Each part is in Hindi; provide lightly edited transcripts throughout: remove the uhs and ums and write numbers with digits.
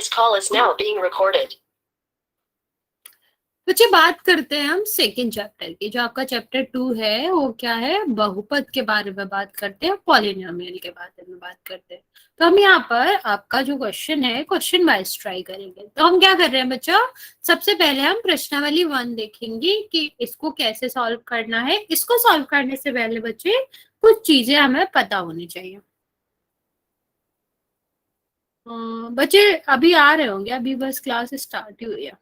This call is now being recorded. बच्चे बात करते हैं हम सेकेंड चैप्टर की। जो आपका चैप्टर 2 है वो क्या है, बहुपद के बारे में बात करते हैं, पॉलिनोमियल के बारे में बात करते हैं। तो हम यहाँ पर आपका जो क्वेश्चन है क्वेश्चन वाइज ट्राई करेंगे। तो हम क्या कर रहे हैं बच्चों, सबसे पहले हम प्रश्नावली 1 देखेंगे कि इसको कैसे सॉल्व करना है। इसको सॉल्व करने से पहले बच्चे कुछ चीजें हमें पता होनी चाहिए। बच्चे अभी आ रहे होंगे, अभी बस क्लास स्टार्ट ही हुई है,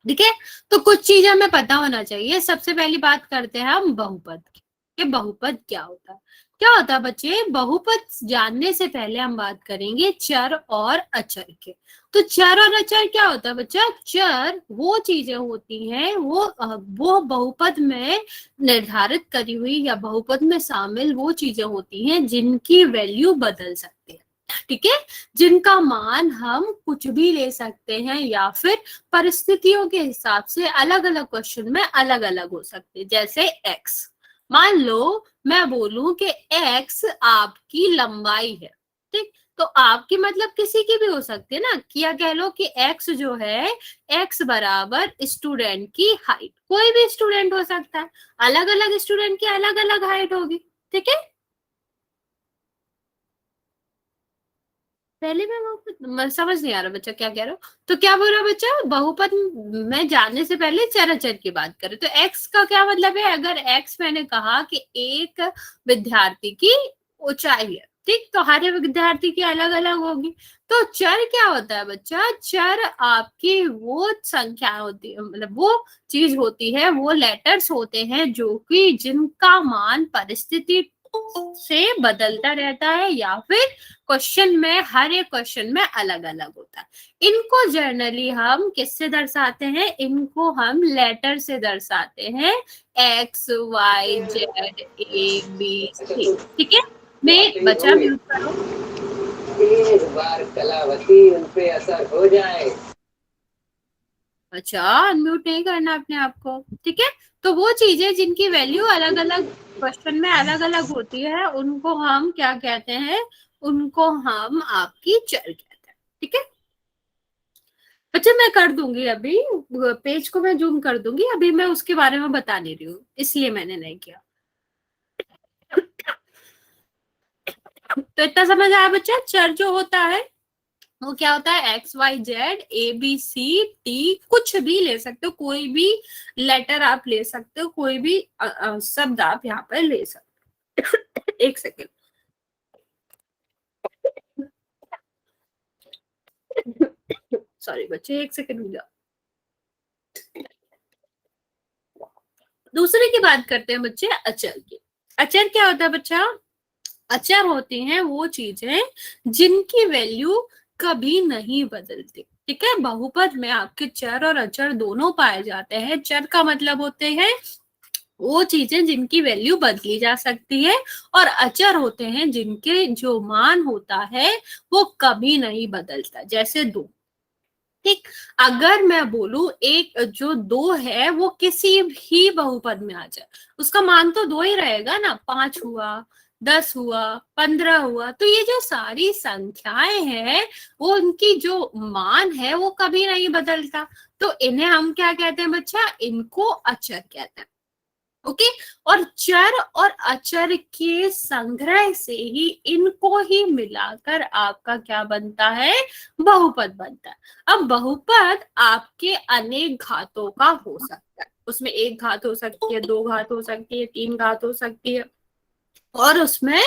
ठीक है। तो कुछ चीजें हमें पता होना चाहिए। सबसे पहली बात करते हैं हम बहुपद की, कि बहुपद क्या होता है। क्या होता है बच्चे, बहुपद जानने से पहले हम बात करेंगे चर और अचर के। तो चर और अचर क्या होता है बच्चा, चर वो चीजें होती हैं, वो बहुपद में निर्धारित करी हुई या बहुपद में शामिल वो चीजें होती हैं जिनकी वैल्यू बदल सकती है, ठीक है। जिनका मान हम कुछ भी ले सकते हैं या फिर परिस्थितियों के हिसाब से अलग अलग क्वेश्चन में अलग अलग हो सकते हैं। जैसे x, मान लो मैं बोलूं कि x आपकी लंबाई है, ठीक। तो आपकी मतलब किसी की भी हो सकती है ना, क्या कह लो कि x जो है, x बराबर स्टूडेंट की हाइट। कोई भी स्टूडेंट हो सकता है, अलग अलग स्टूडेंट की अलग अलग हाइट होगी, ठीक है। पहले मैं समझ नहीं आ रहा बच्चा क्या कह रहा हो। तो क्या बोल रहा बच्चा, बहुपद में जाने से पहले चर अचर की बात करें तो x का क्या मतलब है। अगर x मैंने कहा कि एक विद्यार्थी की ऊंचाई है, ठीक, तो हर एक विद्यार्थी की अलग अलग होगी। तो चर क्या होता है बच्चा, चर आपकी वो संख्या होती है, मतलब वो चीज होती है, वो लेटर्स होते हैं जो कि जिनका मान परिस्थिति से बदलता रहता है या फिर क्वेश्चन में, हर एक क्वेश्चन में अलग अलग होता है। इनको जर्नली हम किससे दर्शाते हैं, इनको हम लेटर से दर्शाते हैं, x y z a b c, ठीक है। मैं बच्चा म्यूट करो, एक बार कलावती उन पे असर हो जाए। अच्छा अनम्यूट नहीं करना अपने आप को, ठीक है। तो वो चीजें जिनकी वैल्यू अलग अलग क्वेश्चन में अलग अलग होती है उनको हम क्या कहते हैं, उनको हम आपकी चर कहते हैं, ठीक है। अच्छा मैं कर दूंगी, अभी पेज को मैं जूम कर दूंगी, अभी मैं उसके बारे में बता नहीं रही हूँ, इसलिए मैंने नहीं किया। तो इतना समझ आया बच्चा, चर जो होता है वो क्या होता है, X Y Z A B C T, कुछ भी ले सकते हो, कोई भी लेटर आप ले सकते हो, कोई भी शब्द आप यहाँ पर ले सकते हो। एक सेकेंड, सॉरी बच्चे, एक सेकेंड हो जाओ। दूसरे की बात करते हैं बच्चे अचर की। अचर क्या होता है बच्चा, अचर होती हैं वो चीजें जिनकी वैल्यू कभी नहीं बदलती, ठीक है। बहुपद में आपके चर और अचर दोनों पाए जाते हैं। चर का मतलब होते हैं वो चीजें जिनकी वैल्यू बदली जा सकती है, और अचर होते हैं जिनके जो मान होता है वो कभी नहीं बदलता। जैसे दो, ठीक, अगर मैं बोलूं एक जो दो है वो किसी भी बहुपद में आ जाए, उसका मान तो दो ही रहेगा ना, 5 हुआ, 10 हुआ, 15 हुआ, तो ये जो सारी संख्याएं हैं वो उनकी जो मान है वो कभी नहीं बदलता। तो इन्हें हम क्या कहते हैं बच्चा, इनको अचर कहते हैं, ओके। और चर और अचर के संग्रह से ही, इनको ही मिलाकर आपका क्या बनता है, बहुपद बनता है। अब बहुपद आपके अनेक घातों का हो सकता है, उसमें एक घात हो सकती है, दो घात हो सकती है, तीन घात हो सकती है, और उसमें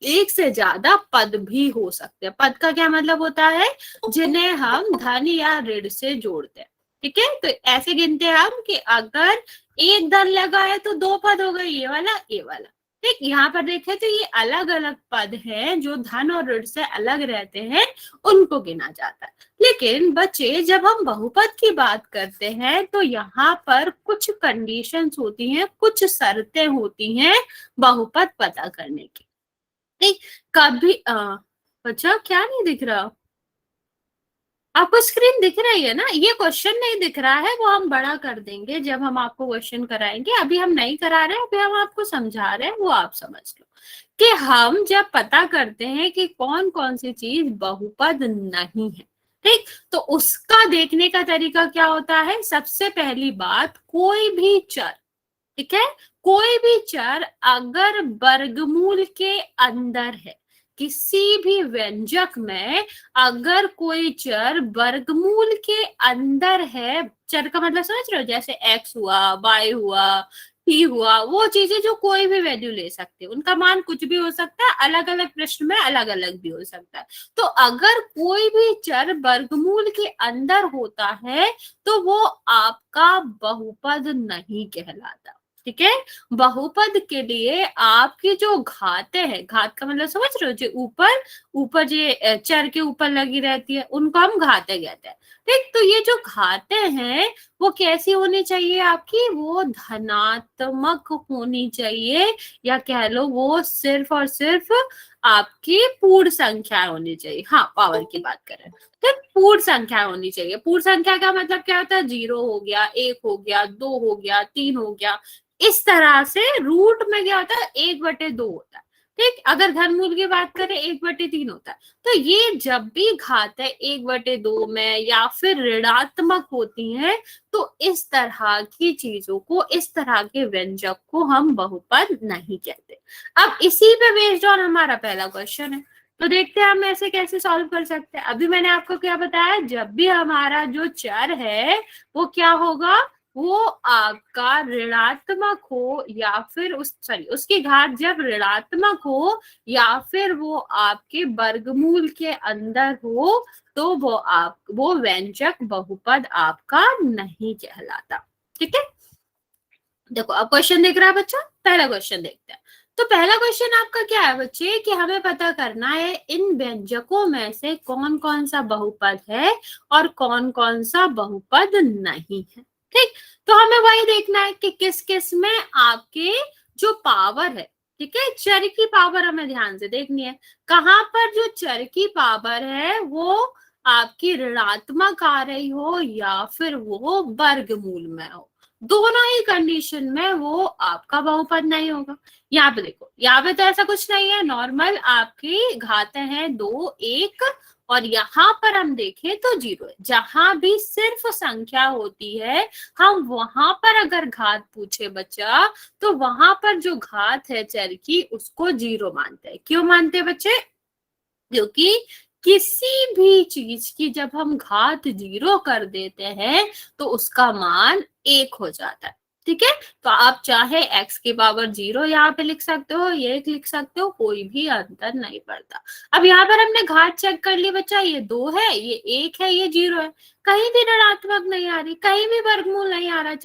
एक से ज्यादा पद भी हो सकते हैं। पद का क्या मतलब होता है, जिन्हें हम धन या ऋण से जोड़ते हैं, ठीक है। तो ऐसे गिनते हैं हम कि अगर एक धन लगा है तो दो पद हो गए, ये वाला ये वाला, ठीक। यहाँ पर देखें तो ये अलग अलग पद हैं जो धन और ऋण से अलग रहते हैं, उनको गिना जाता है। लेकिन बच्चे जब हम बहुपद की बात करते हैं तो यहाँ पर कुछ कंडीशंस होती हैं, कुछ शर्तें होती हैं बहुपद पता करने की, ठीक। कभी बच्चा क्या नहीं दिख रहा आपको, स्क्रीन दिख रही है ना, ये क्वेश्चन नहीं दिख रहा है, वो हम बड़ा कर देंगे जब हम आपको क्वेश्चन कराएंगे, अभी हम नहीं करा रहे हैं, अभी हम आपको समझा रहे हैं, वो आप समझ लो कि हम जब पता करते हैं कि कौन कौन सी चीज बहुपद नहीं है, ठीक। तो उसका देखने का तरीका क्या होता है? सबसे पहली बात, कोई भी चर, ठीक है, कोई भी चर अगर वर्गमूल के अंदर है, किसी भी व्यंजक में अगर कोई चर वर्गमूल के अंदर है, चर का मतलब समझ रहे हो, जैसे x हुआ, y हुआ, t हुआ, वो चीजें जो कोई भी वैल्यू ले सकते हैं, उनका मान कुछ भी हो सकता है, अलग अलग प्रश्न में अलग अलग भी हो सकता है। तो अगर कोई भी चर वर्गमूल के अंदर होता है तो वो आपका बहुपद नहीं कहलाता, ठीक है। बहुपद के लिए आपकी जो घातें हैं, घात का मतलब समझ रहे हो, जो ऊपर ऊपर जो चर के ऊपर लगी रहती है, उनको हम घातें कहते हैं, ठीक। तो ये जो घातें हैं वो कैसी होनी चाहिए आपकी? वो धनात्मक होनी चाहिए, या कह लो वो सिर्फ और सिर्फ आपकी पूर्ण संख्या होनी चाहिए। हाँ, पावर की बात करें तो पूर्ण संख्या होनी चाहिए। पूर्ण संख्या का मतलब क्या होता है? 0 हो गया, 1 हो गया, 2 हो गया, 3 हो गया, इस तरह से। रूट में क्या होता है? 1/2 होता है, ठीक। अगर घनमूल की बात करें 1/3 होता है। तो ये जब भी घात है 1/2 में या फिर ऋणात्मक होती है, तो इस तरह की चीजों को, इस तरह के व्यंजक को हम बहुपद नहीं कहते। अब इसी पे बेस्ड ऑन हमारा पहला क्वेश्चन है, तो देखते हैं हम ऐसे कैसे सॉल्व कर सकते हैं। अभी मैंने आपको क्या बताया? जब भी हमारा जो चर है वो क्या होगा? वो आपका ऋणात्मक हो, या फिर उसकी घात जब ऋणात्मक हो, या फिर वो आपके वर्गमूल के अंदर हो, तो वो व्यंजक बहुपद आपका नहीं कहलाता, ठीक है। देखो अब क्वेश्चन देख रहा है बच्चा, पहला क्वेश्चन देखते हैं। तो पहला क्वेश्चन आपका क्या है बच्चे, कि हमें पता करना है इन व्यंजकों में से कौन कौन सा बहुपद है और कौन कौन सा बहुपद नहीं है, ठीक। तो हमें वही देखना है कि किस किस में आपके जो पावर है, ठीक है, चर की पावर हमें ध्यान से देखनी है। कहां पर जो चर की पावर है वो आपकी ऋणात्मक आ रही हो या फिर वो वर्गमूल में हो, दोनों ही कंडीशन में वो आपका बहुपद नहीं होगा। यहाँ पे देखो, यहाँ पे तो ऐसा कुछ नहीं है, नॉर्मल आपकी घातें हैं 2, 1, और यहाँ पर हम देखें तो 0 है। जहां भी सिर्फ संख्या होती है, हम वहां पर अगर घात पूछे बच्चा, तो वहां पर जो घात है चर की उसको 0 मानते हैं। क्यों मानते हैं बच्चे? क्योंकि किसी भी चीज की जब हम घात 0 कर देते हैं तो उसका मान 1 हो जाता है, ठीक है। तो आप चाहे x की पावर 0 यहाँ पे लिख सकते हो, ये लिख सकते हो, कोई भी अंतर नहीं पड़ता। अब यहाँ पर हमने घात चेक कर ली बच्चा, ये 2 है, ये 1 है, ये 0 है, कहीं भी ऋणात्मक नहीं आ रही, कहीं भी वर्गमूल नहीं आ रहा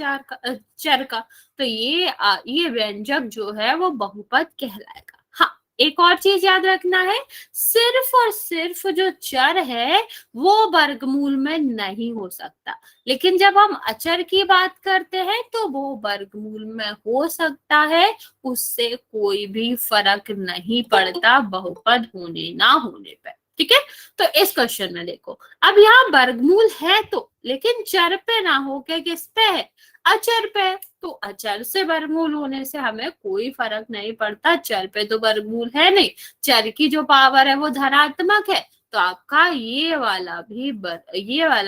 चर का, तो ये व्यंजक जो है वो बहुपद कहलाएगा। हाँ, एक और चीज याद रखना है, सिर्फ और सिर्फ जो चर है वो वर्गमूल में नहीं हो सकता, लेकिन जब हम अचर की बात करते हैं तो वो वर्गमूल में हो सकता है, उससे कोई भी फर्क नहीं पड़ता बहुपद होने ना होने पे, ठीक है। तो इस क्वेश्चन में देखो, अब यहाँ वर्गमूल है तो, लेकिन चर पे ना हो के किस पे है? अचर पे। तो अचर से वर्गमूल होने से हमें कोई फर्क नहीं पड़ता, चर पे तो वर्गमूल है नहीं, चर की जो पावर है वो धनात्मक है, तो आपका ये वाला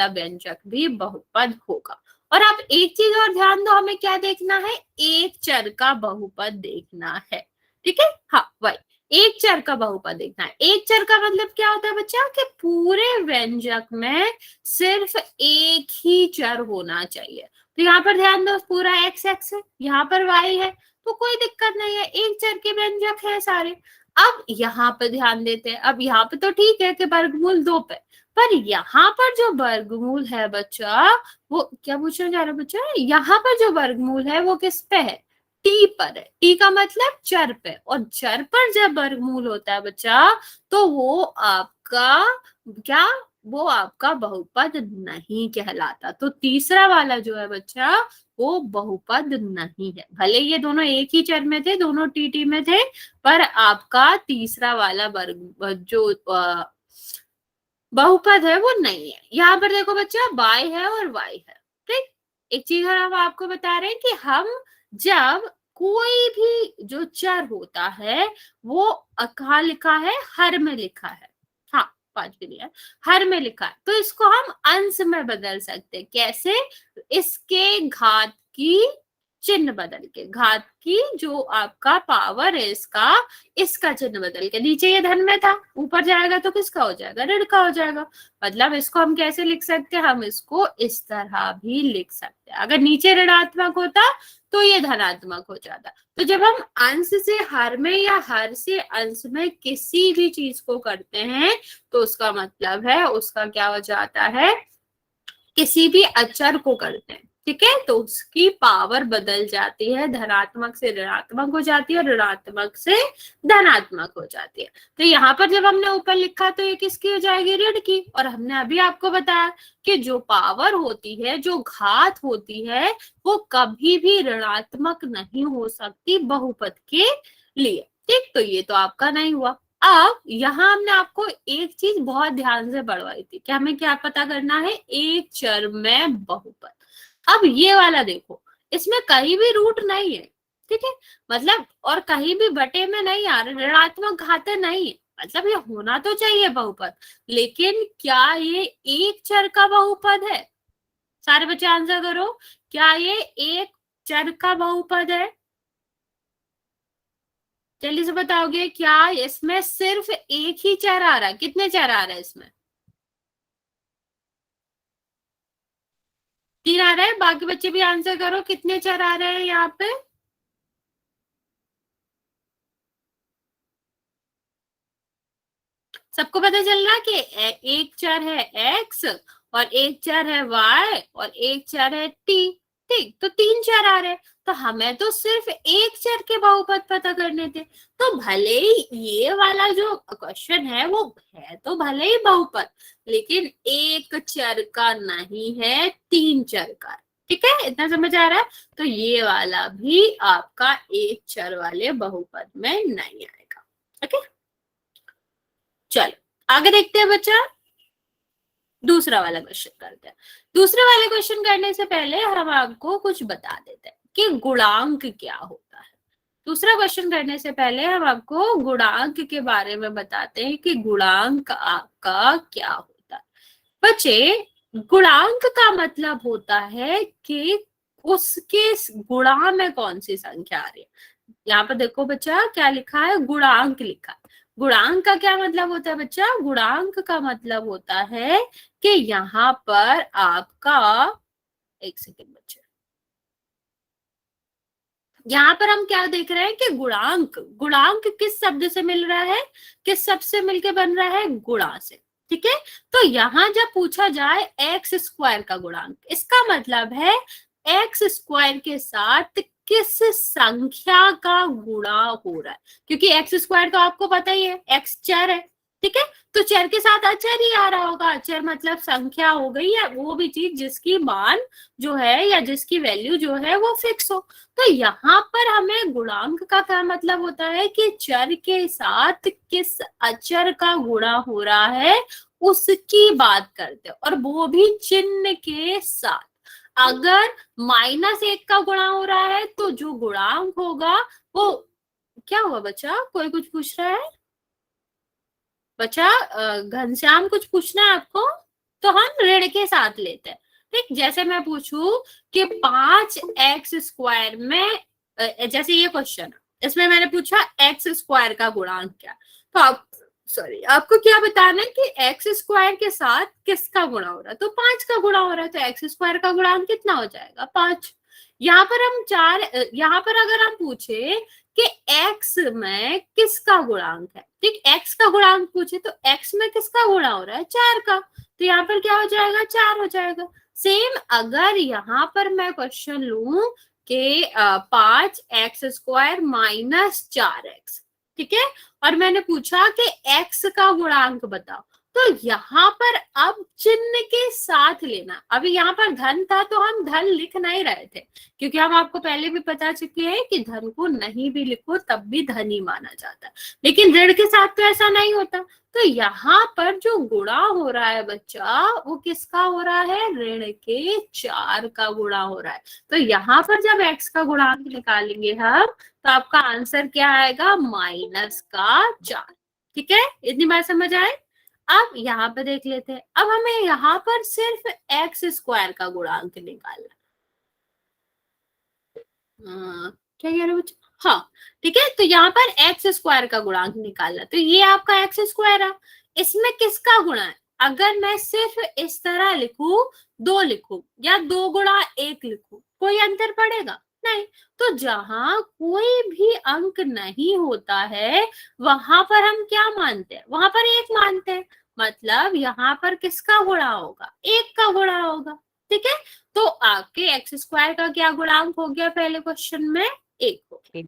व्यंजक भी बहुपद होगा। और आप एक चीज और ध्यान दो, हमें क्या देखना है? एक चर का बहुपद देखना है, ठीक है। हाँ, वही एक चर का बहुपद देखना है। एक चर का मतलब क्या होता है बच्चा? कि पूरे व्यंजक में सिर्फ एक ही चर होना चाहिए। तो यहाँ पर ध्यान दो, पूरा x है, यहाँ पर y है, तो कोई दिक्कत नहीं है, एक चर के व्यंजक है सारे। अब यहाँ पे ध्यान देते हैं, अब यहाँ पे तो ठीक है कि वर्गमूल 2 पे, पर यहाँ पर जो वर्गमूल है बच्चा, वो क्या पूछना चाह रहा बच्चा? यहाँ पर जो वर्गमूल है वो किस पे है? टी पर है। टी का मतलब चर पे, और चर पर जब वर्गमूल होता है बच्चा, तो वो आपका बहुपद नहीं कहलाता। तो तीसरा वाला जो है बच्चा वो बहुपद नहीं है, भले ये दोनों एक ही चर में थे, दोनों टी में थे, पर आपका तीसरा वाला वर्ग जो बहुपद है वो नहीं है। यहाँ पर देखो बच्चा, y है और y है, ठीक। एक चीज और हम आपको बता रहे हैं कि हम जब कोई भी जो चर होता है वो कहाँ लिखा है? हर में लिखा है। हाँ, 5 भी नहीं है, हर में लिखा है, तो इसको हम अंश में बदल सकते हैं। कैसे? इसके घात की चिन्ह बदल के, घात की जो आपका पावर है इसका चिन्ह बदल के। नीचे ये धन में था, ऊपर जाएगा तो किसका हो जाएगा? ऋण का हो जाएगा। मतलब इसको हम कैसे लिख सकते हैं? हम इसको इस तरह भी लिख सकते हैं। अगर नीचे ऋणात्मक होता तो ये धनात्मक हो जाता। तो जब हम अंश से हर में या हर से अंश में किसी भी चीज को करते हैं तो उसका मतलब है, उसका क्या हो जाता है? किसी भी अचर को करते हैं, ठीक है, तो उसकी पावर बदल जाती है, धनात्मक से ऋणात्मक हो जाती है और ऋणात्मक से धनात्मक हो जाती है। तो यहाँ पर जब हमने ऊपर लिखा तो ये किसकी हो जाएगी? ऋण की। और हमने अभी आपको बताया कि जो पावर होती है, जो घात होती है, वो कभी भी ऋणात्मक नहीं हो सकती बहुपद के लिए। ठीक, तो ये तो आपका नहीं हुआ। अब यहाँ हमने आपको एक चीज बहुत ध्यान से पढ़वाई थी कि हमें क्या पता करना है? एक चर में बहुपद। अब ये वाला देखो, इसमें कहीं भी रूट नहीं है, ठीक है, मतलब और कहीं भी बटे में नहीं आ रहा, ऋणात्मक घाते नहीं है, मतलब ये होना तो चाहिए बहुपद, लेकिन क्या ये एक चर का बहुपद है? सारे बच्चे आंसर करो, क्या ये एक चर का बहुपद है? जल्दी से बताओगे, क्या इसमें सिर्फ एक ही चर आ रहा है? कितने चर आ रहे हैं इसमें? 3 आ रहे हैं। बाकी बच्चे भी आंसर करो, कितने चर आ रहे हैं यहाँ पे? सबको पता चल रहा है कि एक चर है x और एक चर है y और एक चर है t। ठीक, तो 3 चर आ रहे हैं, तो हमें तो सिर्फ एक चर के बहुपद पता करने थे। तो भले ही ये वाला जो क्वेश्चन है वो है तो भले ही बहुपद, लेकिन एक चर का नहीं है, 3 चर का। ठीक है, इतना समझ आ रहा है? तो ये वाला भी आपका एक चर वाले बहुपद में नहीं आएगा। ओके, चलो आगे देखते हैं बच्चा, दूसरा वाला क्वेश्चन करते हैं। दूसरे वाले क्वेश्चन करने से पहले हम आपको कुछ बता देते हैं कि गुणांक क्या होता है। दूसरा क्वेश्चन करने से पहले हम आपको गुणांक के बारे में बताते हैं कि गुणांक आपका क्या होता है। बच्चे, गुणांक का मतलब होता है कि उसके गुणा में कौन सी संख्या आ रही है। यहाँ पर देखो बच्चा, क्या लिखा है? गुणांक लिखा है। गुणांक का क्या मतलब होता है बच्चा? गुणांक का मतलब होता है कि यहाँ पर आपका, एक सेकेंड बच्चा, यहाँ पर हम क्या देख रहे हैं कि गुणांक, गुणांक किस शब्द से मिल रहा है? किस शब्द से मिलके बन रहा है? गुणा से। ठीक है, तो यहाँ जब पूछा जाए एक्स स्क्वायर का गुणांक, इसका मतलब है एक्स स्क्वायर के साथ किस संख्या का गुणा हो रहा है, क्योंकि एक्स स्क्वायर तो आपको पता ही है, एक्स चर है। ठीक है, तो चर के साथ अचर ही आ रहा होगा। अचर मतलब संख्या हो गई, या वो भी चीज जिसकी मान जो है या जिसकी वैल्यू जो है वो फिक्स हो। तो यहाँ पर हमें गुणांक का क्या मतलब होता है कि चर के साथ किस अचर का गुणा हो रहा है उसकी बात करते हैं, और वो भी चिन्ह के साथ। अगर -1 का गुणा हो रहा है तो जो गुणांक होगा वो क्या हुआ बच्चा? कोई कुछ पूछ रहा है बच्चा? घनश्याम कुछ पूछना है आपको? तो हम ऋण के साथ लेते हैं। ठीक, जैसे मैं पूछूं कि 5x स्क्वायर में, जैसे ये क्वेश्चन, इसमें मैंने पूछा x स्क्वायर का गुणांक क्या, तो आप आपको क्या बताना है कि एक्स स्क्वायर के साथ किसका गुणा हो रहा है? तो 5 का गुणा हो रहा है, तो एक्स स्क्वायर का गुणांक कितना हो जाएगा? 5। यहाँ पर हम 4, यहाँ पर अगर हम पूछे कि x में किसका गुणांक है, ठीक, x का गुणांक पूछे तो x में किसका गुणा हो रहा है? 4 का, तो यहाँ पर क्या हो जाएगा? 4 हो जाएगा। सेम अगर यहाँ पर मैं क्वेश्चन लूं कि 5x स्क्वायर माइनस 4x, ठीक है, और मैंने पूछा कि x का गुणांक बताओ, तो यहाँ पर अब चिन्ह के साथ लेना। अभी यहाँ पर धन था तो हम धन लिख नहीं रहे थे, क्योंकि हम आपको पहले भी बता चुके हैं कि धन को नहीं भी लिखो तब भी धन ही माना जाता है, लेकिन ऋण के साथ तो ऐसा नहीं होता। तो यहाँ पर जो गुणा हो रहा है बच्चा, वो किसका हो रहा है? ऋण के 4 का गुणा हो रहा है। तो यहाँ पर जब x का गुणांक निकालेंगे हम, तो आपका आंसर क्या आएगा? -4। ठीक है, इतनी बात समझ आए? अब यहाँ पे देख लेते हैं, अब हमें यहाँ पर सिर्फ एक्स स्क्वायर का गुणांक निकालना। क्या कह रहे हो बच्चे? हाँ ठीक है, तो यहाँ पर एक्स स्क्वायर का गुणांक निकालना, तो ये आपका एक्स स्क्वायर है, इसमें किसका गुणा है? अगर मैं सिर्फ इस तरह लिखूं, 2 लिखूं या 2 गुणा 1 लिखूं, कोई अंतर पड़ेगा? नहीं। तो जहां कोई भी अंक नहीं होता है वहां पर हम क्या मानते हैं? वहां पर 1 मानते हैं, मतलब यहाँ पर किसका गुणा होगा? 1 का गुणा होगा। ठीक है, तो आपके एक्स स्क्वायर का क्या गुणांक हो गया पहले क्वेश्चन में? 1 हो गया।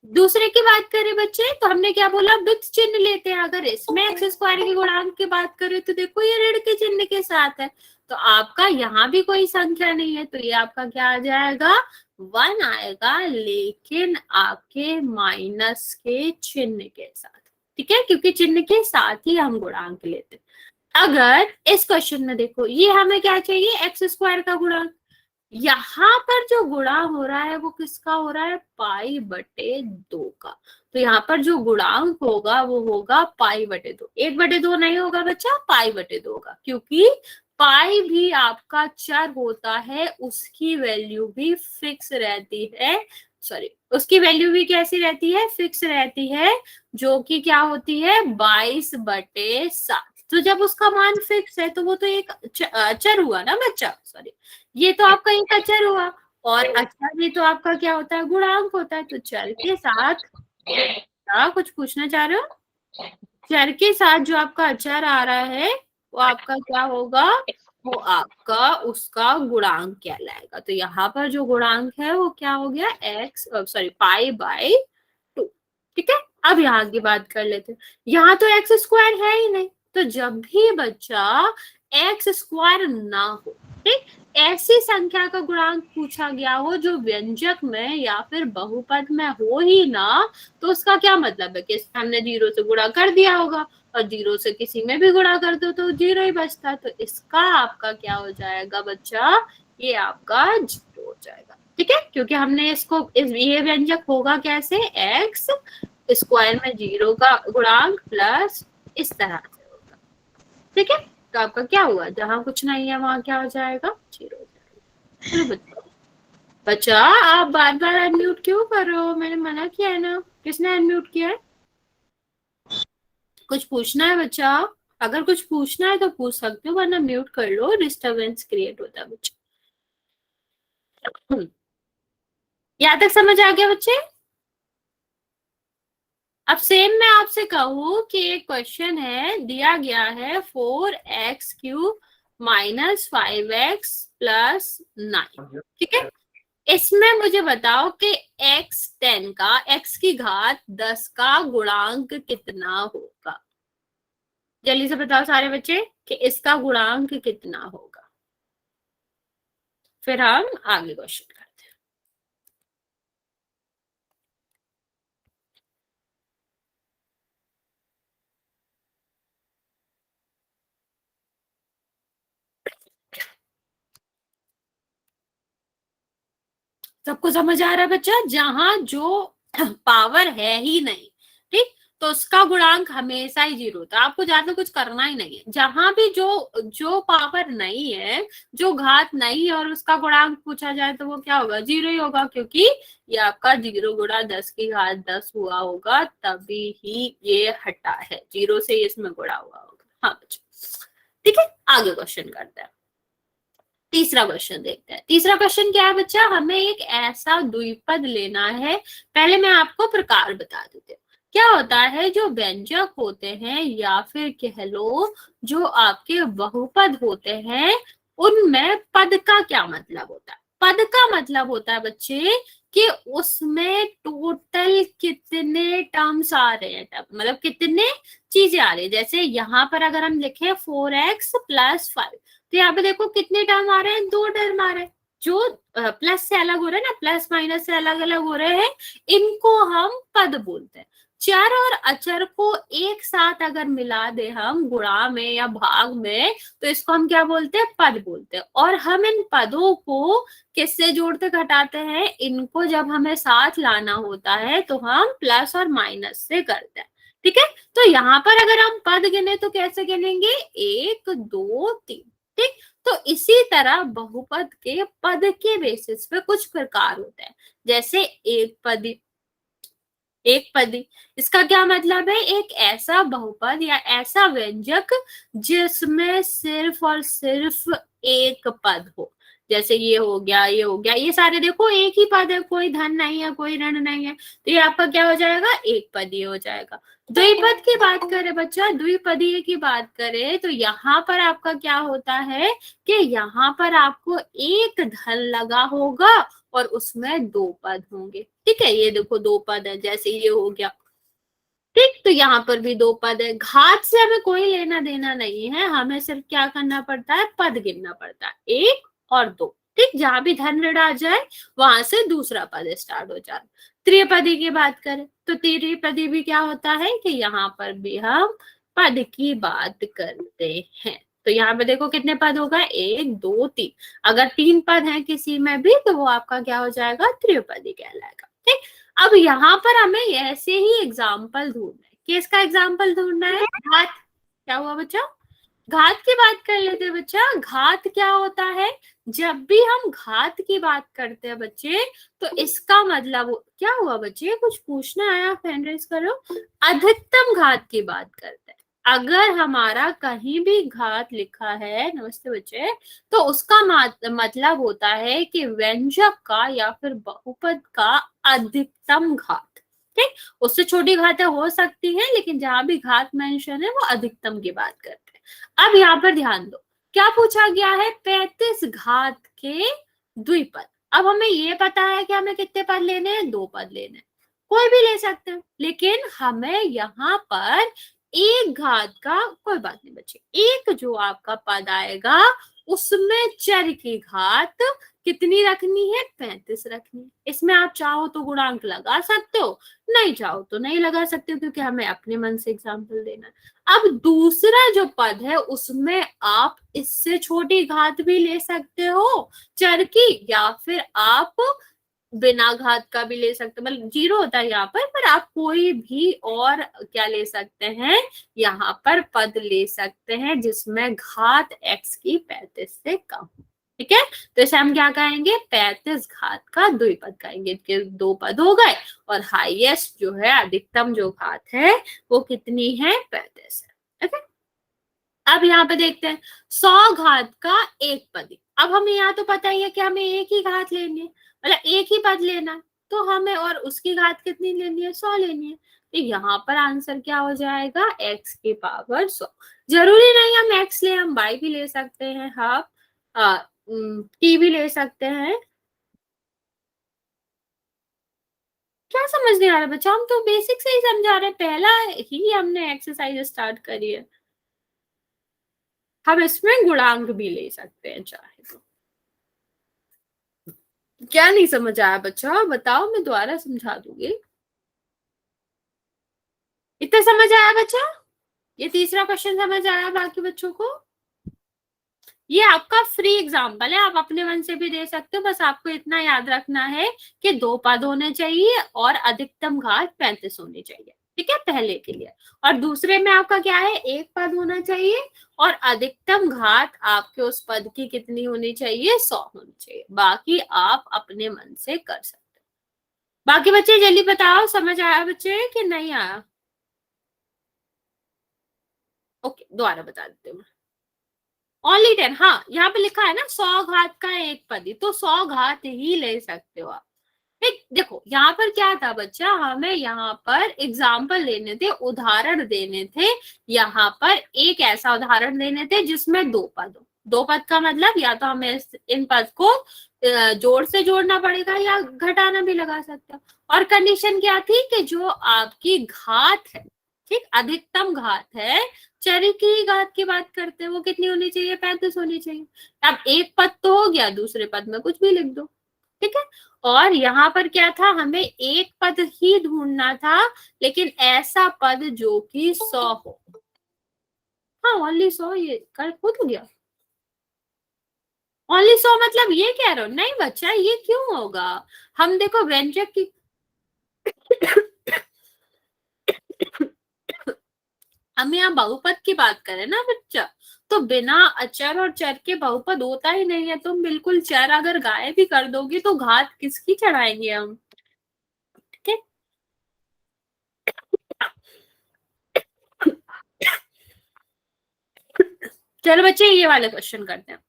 दूसरे की बात करें बच्चे, तो हमने क्या बोला? विथ चिन्ह लेते हैं। अगर इसमें एक्स स्क्वायर के गुणांक की बात करें तो देखो ये ऋण के चिन्ह के साथ है, तो आपका यहाँ भी कोई संख्या नहीं है, तो ये आपका क्या आ जाएगा? 1 आएगा, लेकिन आपके माइनस के चिन्ह के साथ। ठीक है, क्योंकि चिन्ह के साथ ही हम गुणांक लेते हैं। अगर इस क्वेश्चन में देखो, ये हमें क्या चाहिए? एक्स स्क्वायर का गुणांक। यहाँ पर जो गुणा हो रहा है वो किसका हो रहा है? पाई बटे 2 का। तो यहाँ पर जो गुणांक होगा वो होगा पाई बटे 2। 1/2 नहीं होगा बच्चा, पाई बटे 2 का, क्योंकि पाई भी आपका चर होता है, उसकी वैल्यू भी फिक्स रहती है। सॉरी, उसकी वैल्यू भी कैसी रहती है? फिक्स रहती है, जो कि क्या होती है? 22/7। तो जब उसका मान फिक्स है तो वो तो एक अचर हुआ ना बच्चा, सॉरी, ये तो आपका एक अचर हुआ, और अचर भी तो आपका क्या होता है? गुणांक होता है। तो चर के साथ क्या कुछ पूछना चाह रहे हो? चर के साथ जो आपका अचर आ रहा है वो आपका क्या होगा? वो आपका उसका गुणांक कहलाएगा। तो यहाँ पर जो गुणांक है वो क्या हो गया? X, sorry, pi by 2। ठीक है, अब यहाँ की बात कर लेते हैं। यहाँ तो एक्स स्क्वायर है ही नहीं, तो जब भी बच्चा एक्स स्क्वायर ना हो, ठीक, ऐसी संख्या का गुणांक पूछा गया हो जो व्यंजक में या फिर बहुपद में हो ही ना, तो उसका क्या मतलब है? कि हमने 0 से गुणा कर दिया होगा, और 0 से किसी में भी गुणा कर दो तो 0 ही बचता है। तो इसका आपका क्या हो जाएगा बच्चा? ये आपका 0 हो जाएगा। ठीक है, क्योंकि हमने इसको ये व्यंजक होगा कैसे? एक्स स्क्वायर में 0 का गुणांक प्लस इस तरह से होगा। ठीक है, तो आपका क्या हुआ? जहां कुछ नहीं है वहां क्या हो जाएगा? 0 हो जाएगा। बच्चा आप बार बार अनम्यूट क्यों कर रहे हो? मैंने मना किया है ना। किसने अनम्यूट किया है? कुछ पूछना है बच्चा? अगर कुछ पूछना है तो पूछ सकते हो, वरना म्यूट कर लो, डिस्टरबेंस क्रिएट होता है बच्चा। यहाँ तक समझ आ गया बच्चे? अब सेम मैं आपसे कहूँ कि एक क्वेश्चन है, दिया गया है 4x³ माइनस 5x प्लस 9। ठीक है, इसमें मुझे बताओ कि x10 का, x की घात 10 का गुणांक कितना होगा? जल्दी से बताओ सारे बच्चे कि इसका गुणांक कितना होगा, फिर हम आगे क्वेश्चन करते हैं। सबको समझ आ रहा है बच्चा? जहां जो पावर है ही नहीं, ठीक, तो उसका गुणांक हमेशा ही 0 होता है। आपको ज्यादा कुछ करना ही नहीं है। जहां भी जो पावर नहीं है, जो घात नहीं है, और उसका गुणांक पूछा जाए तो वो क्या होगा? 0 ही होगा, क्योंकि ये आपका 0 गुणा 10 की घात 10 हुआ होगा, तभी ही ये हटा है, 0 से इसमें गुणा हुआ होगा। हाँ बच्चा, ठीक है, आगे क्वेश्चन करते हैं। तीसरा क्वेश्चन देखते हैं। तीसरा क्वेश्चन क्या है बच्चा? हमें एक ऐसा द्विपद लेना है। पहले मैं आपको प्रकार बता देती हूँ। क्या होता है, जो व्यंजक होते हैं या फिर कह लो जो आपके बहुपद होते हैं, उनमें पद का क्या मतलब होता है? पद का मतलब होता है बच्चे कि उसमें टोटल कितने टर्म्स आ रहे हैं, मतलब कितने चीजें आ रही है। जैसे यहाँ पर अगर हम लिखे 4x प्लस 5, तो यहाँ पे देखो कितने टर्म आ रहे हैं? 2 टर्म आ रहे हैं। जो प्लस से अलग हो रहे हैं ना, प्लस माइनस से अलग अलग हो रहे हैं, इनको हम पद बोलते हैं। चर और अचर को एक साथ अगर मिला दे हम गुणा में या भाग में, तो इसको हम क्या बोलते हैं? पद बोलते हैं। और हम इन पदों को किससे जोड़ते घटाते हैं? इनको जब हमें साथ लाना होता है तो हम प्लस और माइनस से करते हैं। ठीक है। तो यहाँ पर अगर हम पद गिने तो कैसे गिनेंगे, 1 2 3। ठीक, तो इसी तरह बहुपद के पद के बेसिस पे कुछ प्रकार होते हैं, जैसे एक पदी। एक पदी, इसका क्या मतलब है, एक ऐसा बहुपद या ऐसा व्यंजक जिसमें सिर्फ और सिर्फ एक पद हो। जैसे ये हो गया, ये हो गया, ये सारे देखो एक ही पद है, कोई धन नहीं है, कोई ऋण नहीं है, तो ये आपका क्या हो जाएगा, एक पदी हो जाएगा। द्विपद की बात करें बच्चा, द्विपदीय की बात करें तो यहाँ पर आपका क्या होता है कि यहाँ पर आपको एक धन लगा होगा और उसमें 2 पद होंगे। ठीक है, ये देखो 2 पद है, जैसे ये हो गया। ठीक, तो यहाँ पर भी 2 पद है। घात से हमें कोई लेना देना नहीं है, हमें सिर्फ क्या करना पड़ता है, पद गिनना पड़ता है, 1 और 2। ठीक, जहां भी धन ऋण आ जाए वहां से दूसरा पद स्टार्ट हो जाए। त्रिपदी की बात करें तो त्रिपदी भी क्या होता है कि यहाँ पर भी हम पद की बात करते हैं। तो यहाँ पे देखो कितने पद होगा, 1 2 3। अगर 3 पद हैं किसी में भी तो वो आपका क्या हो जाएगा, त्रिपदी कहलाएगा। ठीक, अब यहाँ पर हमें ऐसे ही एग्जाम्पल ढूंढना है। किसका एग्जाम्पल ढूंढना है, घात। क्या हुआ बच्चा, घात की बात कर लेते हैं बच्चा। घात क्या होता है, जब भी हम घात की बात करते हैं बच्चे तो इसका मतलब क्या हुआ बच्चे, कुछ पूछना है, आप हैंड रेज करो। अधिकतम घात की बात करते हैं। अगर हमारा कहीं भी घात लिखा है, नमस्ते बच्चे, तो उसका मतलब होता है कि व्यंजक का या फिर बहुपद का अधिकतम घात। ठीक, उससे छोटी घातें हो सकती हैं, लेकिन जहां भी घात मेंशन है वो अधिकतम की बात करते हैं। अब यहाँ पर ध्यान दो, क्या पूछा गया है, 35 घात के द्विपद। अब हमें ये पता है कि हमें कितने पद लेने हैं, 2 पद लेने हैं, कोई भी ले सकते हैं, लेकिन हमें यहाँ पर एक घात का, कोई बात नहीं बच्चे, एक जो आपका पद आएगा उसमें चर की घात कितनी रखनी है, 35 रखनी है। इसमें आप चाहो तो गुणांक लगा सकते हो, नहीं चाहो तो नहीं लगा सकते हो, क्योंकि हमें अपने मन से एग्जाम्पल देना है। अब दूसरा जो पद है उसमें आप इससे छोटी घात भी ले सकते हो चर की, या फिर आप बिना घात का भी ले सकते, मतलब 0 होता है यहाँ पर आप कोई भी और क्या ले सकते हैं, यहाँ पर पद ले सकते हैं जिसमें घात x की 35 से कम। ठीक है, तो इसे हम क्या कहेंगे, 35 घात का द्विपद कहेंगे, कि 2 पद हो गए और हाईएस्ट जो है, अधिकतम जो घात है वो कितनी है, 35 है। ओके, अब यहाँ पे देखते हैं 100 घात का एक पदी। अब हमें यहाँ तो पता ही है कि हमें एक ही घात लेनी है, मतलब एक ही पद लेना है, तो हमें और उसकी घात कितनी लेनी है, 100 लेनी है। तो यहाँ पर आंसर क्या हो जाएगा, x की पावर 100। जरूरी नहीं हम x ले, हम y भी ले सकते हैं, हाफ t भी ले सकते हैं। क्या समझ नहीं आ रहा बच्चा, हम तो बेसिक से ही समझा रहे हैं, पहला ही हमने एक्सरसाइज स्टार्ट करी है। हम इसमें गुणांक भी ले सकते हैं चाहे तो। क्या नहीं समझ आया बच्चा, बताओ, मैं दोबारा समझा दूंगी। इतना समझ आया बच्चा, ये तीसरा क्वेश्चन समझ आया बाकी बच्चों को। ये आपका फ्री एग्जाम्पल है, आप अपने मन से भी दे सकते हो, बस आपको इतना याद रखना है कि 2 पद होने चाहिए और अधिकतम घात 35 होनी चाहिए। ठीक है, पहले के लिए। और दूसरे में आपका क्या है, 1 पद होना चाहिए और अधिकतम घात आपके उस पद की कितनी होनी चाहिए, 100 होनी चाहिए। बाकी आप अपने मन से कर सकते हो। बाकी बच्चे जल्दी बताओ, समझ आया बच्चे कि नहीं आया? ओके, दोबारा बता देती हूँ। ओनली 10, हाँ, यहाँ पे लिखा है ना 100 घात का एक पदी, तो 100 घात ही ले सकते हो आप। ठीक, देखो यहाँ पर क्या था बच्चा, हमें यहाँ पर एग्जाम्पल देने थे, उदाहरण देने थे। यहाँ पर एक ऐसा उदाहरण देने थे जिसमें 2 पद हो। 2 पद का मतलब या तो हमें इन पद को जोड़ से जोड़ना पड़ेगा या घटाना भी लगा सकते हो। और कंडीशन क्या थी कि जो आपकी घात है, ठीक, अधिकतम घात है, चर की घात की बात करते हैं, वो कितनी होनी चाहिए, 35 होनी चाहिए। अब एक पद तो हो गया, दूसरे पद में कुछ भी लिख दो। ठीक है, और यहाँ पर क्या था, हमें एक पद ही ढूंढना था, लेकिन ऐसा पद जो कि 100 हो। हाँ, ओनली 100, ये कल हो तो गया। ओनली 100 मतलब ये कह रहे हो, नहीं बच्चा ये क्यों होगा, हम देखो व्यंजक की हम यहाँ बहुपद की बात करें ना बच्चा, तो बिना अचर और चर के बहुपद होता ही नहीं है। तुम बिल्कुल चर अगर गायब भी कर दोगी तो घात किसकी चढ़ाएंगे हम, ठीक है। चलो बच्चे ये वाले क्वेश्चन करते हैं।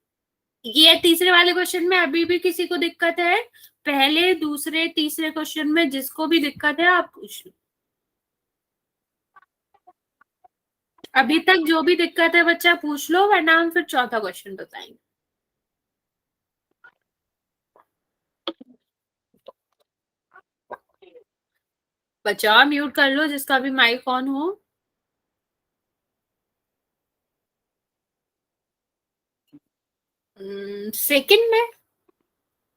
ये तीसरे वाले क्वेश्चन में अभी भी किसी को दिक्कत है? पहले दूसरे तीसरे क्वेश्चन में जिसको भी दिक्कत है आप पूछ लो। अभी तक जो भी दिक्कत है बच्चा पूछ लो, वरना हम फिर चौथा क्वेश्चन बताएंगे। बच्चा म्यूट कर लो जिसका भी माइक ऑन हो। सेकंड में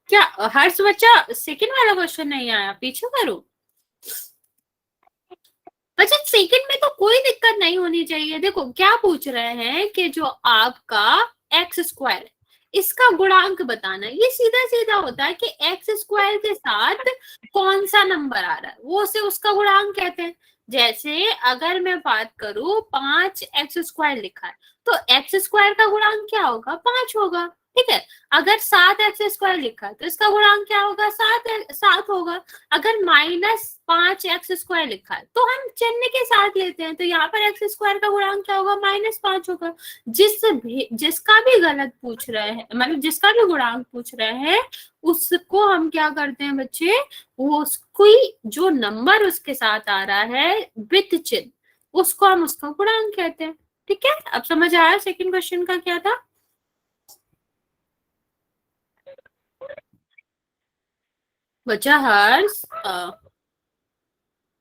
क्या हर्ष बच्चा सेकंड वाला क्वेश्चन नहीं आया, पीछे करो बच्चा। सेकंड में तो कोई दिक्कत नहीं होनी चाहिए। देखो क्या पूछ रहे हैं कि जो आपका एक्स स्क्वायर है इसका गुणांक बताना है। ये सीधा सीधा होता है कि एक्स स्क्वायर के साथ कौन सा नंबर आ रहा है वो से उसका गुणांक कहते हैं। जैसे अगर मैं बात करूं 5x² लिखा है तो एक्स स्क्वायर का गुणांक क्या होगा, 5 होगा, ठीक है। अगर 7x² लिखा है तो इसका गुणांक क्या होगा, 7 होगा। अगर -5x² लिखा है तो हम चिन्ह के साथ लेते हैं, तो यहाँ पर x² का गुणांक क्या होगा, -5 होगा। जिसका भी गलत पूछ रहे हैं, मतलब जिसका भी गुणांक पूछ रहे हैं उसको हम क्या करते हैं बच्चे, वो कोई जो नंबर उसके साथ आ रहा है विथ चिन्ह उसको हम उसका गुणांक कहते हैं, ठीक है। अब समझ आया सेकंड क्वेश्चन का क्या था? बचा हर्ष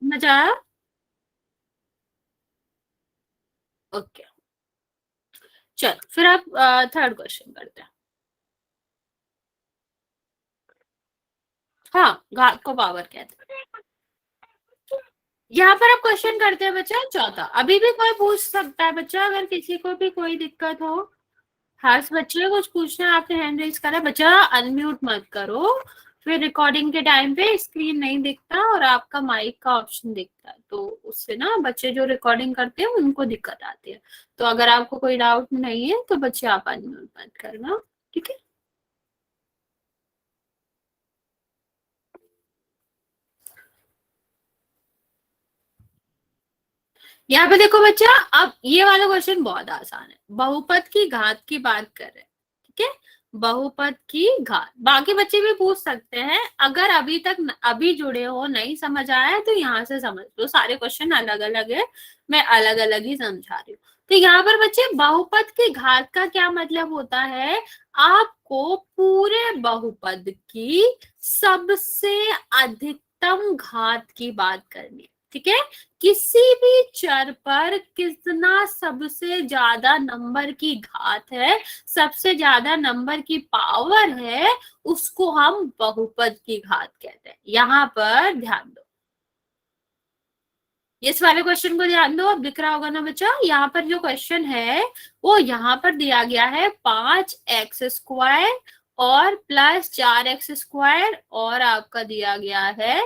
समझ आया? ओके चलो फिर आप थर्ड क्वेश्चन करते हैं। हाँ घात को पावर कहते हैं। यहाँ पर आप क्वेश्चन करते हैं बच्चा चौथा। अभी भी कोई पूछ सकता है बच्चा, अगर किसी को भी कोई दिक्कत हो। हर्ष बच्चे कुछ पूछना है, आपने हैंड रेज करा, बच्चा अनम्यूट मत करो, फिर रिकॉर्डिंग के टाइम पे स्क्रीन नहीं दिखता और आपका माइक का ऑप्शन दिखता है, तो उससे ना बच्चे जो रिकॉर्डिंग करते हैं उनको दिक्कत आती है। तो अगर आपको कोई डाउट नहीं है तो बच्चे आप अनम्यूट मत करना, ठीक है। यहाँ पे देखो बच्चा, अब ये वाला क्वेश्चन बहुत आसान है। बहुपद की घात की बात कर रहे हैं, ठीक है। बहुपद की घात बाकी बच्चे भी पूछ सकते हैं। अगर अभी तक अभी जुड़े हो नहीं समझ आया है तो यहाँ से समझ लो, सारे क्वेश्चन अलग अलग है, मैं अलग अलग ही समझा रही हूँ। तो यहाँ पर बच्चे बहुपद की घात का क्या मतलब होता है, आपको पूरे बहुपद की सबसे अधिकतम घात की बात करनी है, ठीक है। किसी भी चर पर कितना सबसे ज्यादा नंबर की घात है, सबसे ज्यादा नंबर की पावर है, उसको हम बहुपद की घात कहते हैं। यहां पर ध्यान दो, इस वाले क्वेश्चन को ध्यान दो। अब दिख रहा होगा ना बच्चा, यहाँ पर जो क्वेश्चन है वो यहाँ पर दिया गया है 5x² और +4x² और आपका दिया गया है,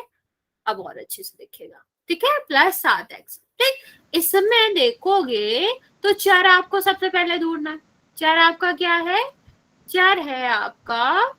अब और अच्छे से देखिएगा, ठीक है, +7x, ठीक। इसमें देखोगे तो चर आपको सबसे पहले ढूंढना है। चर आपका क्या है, चर है आपका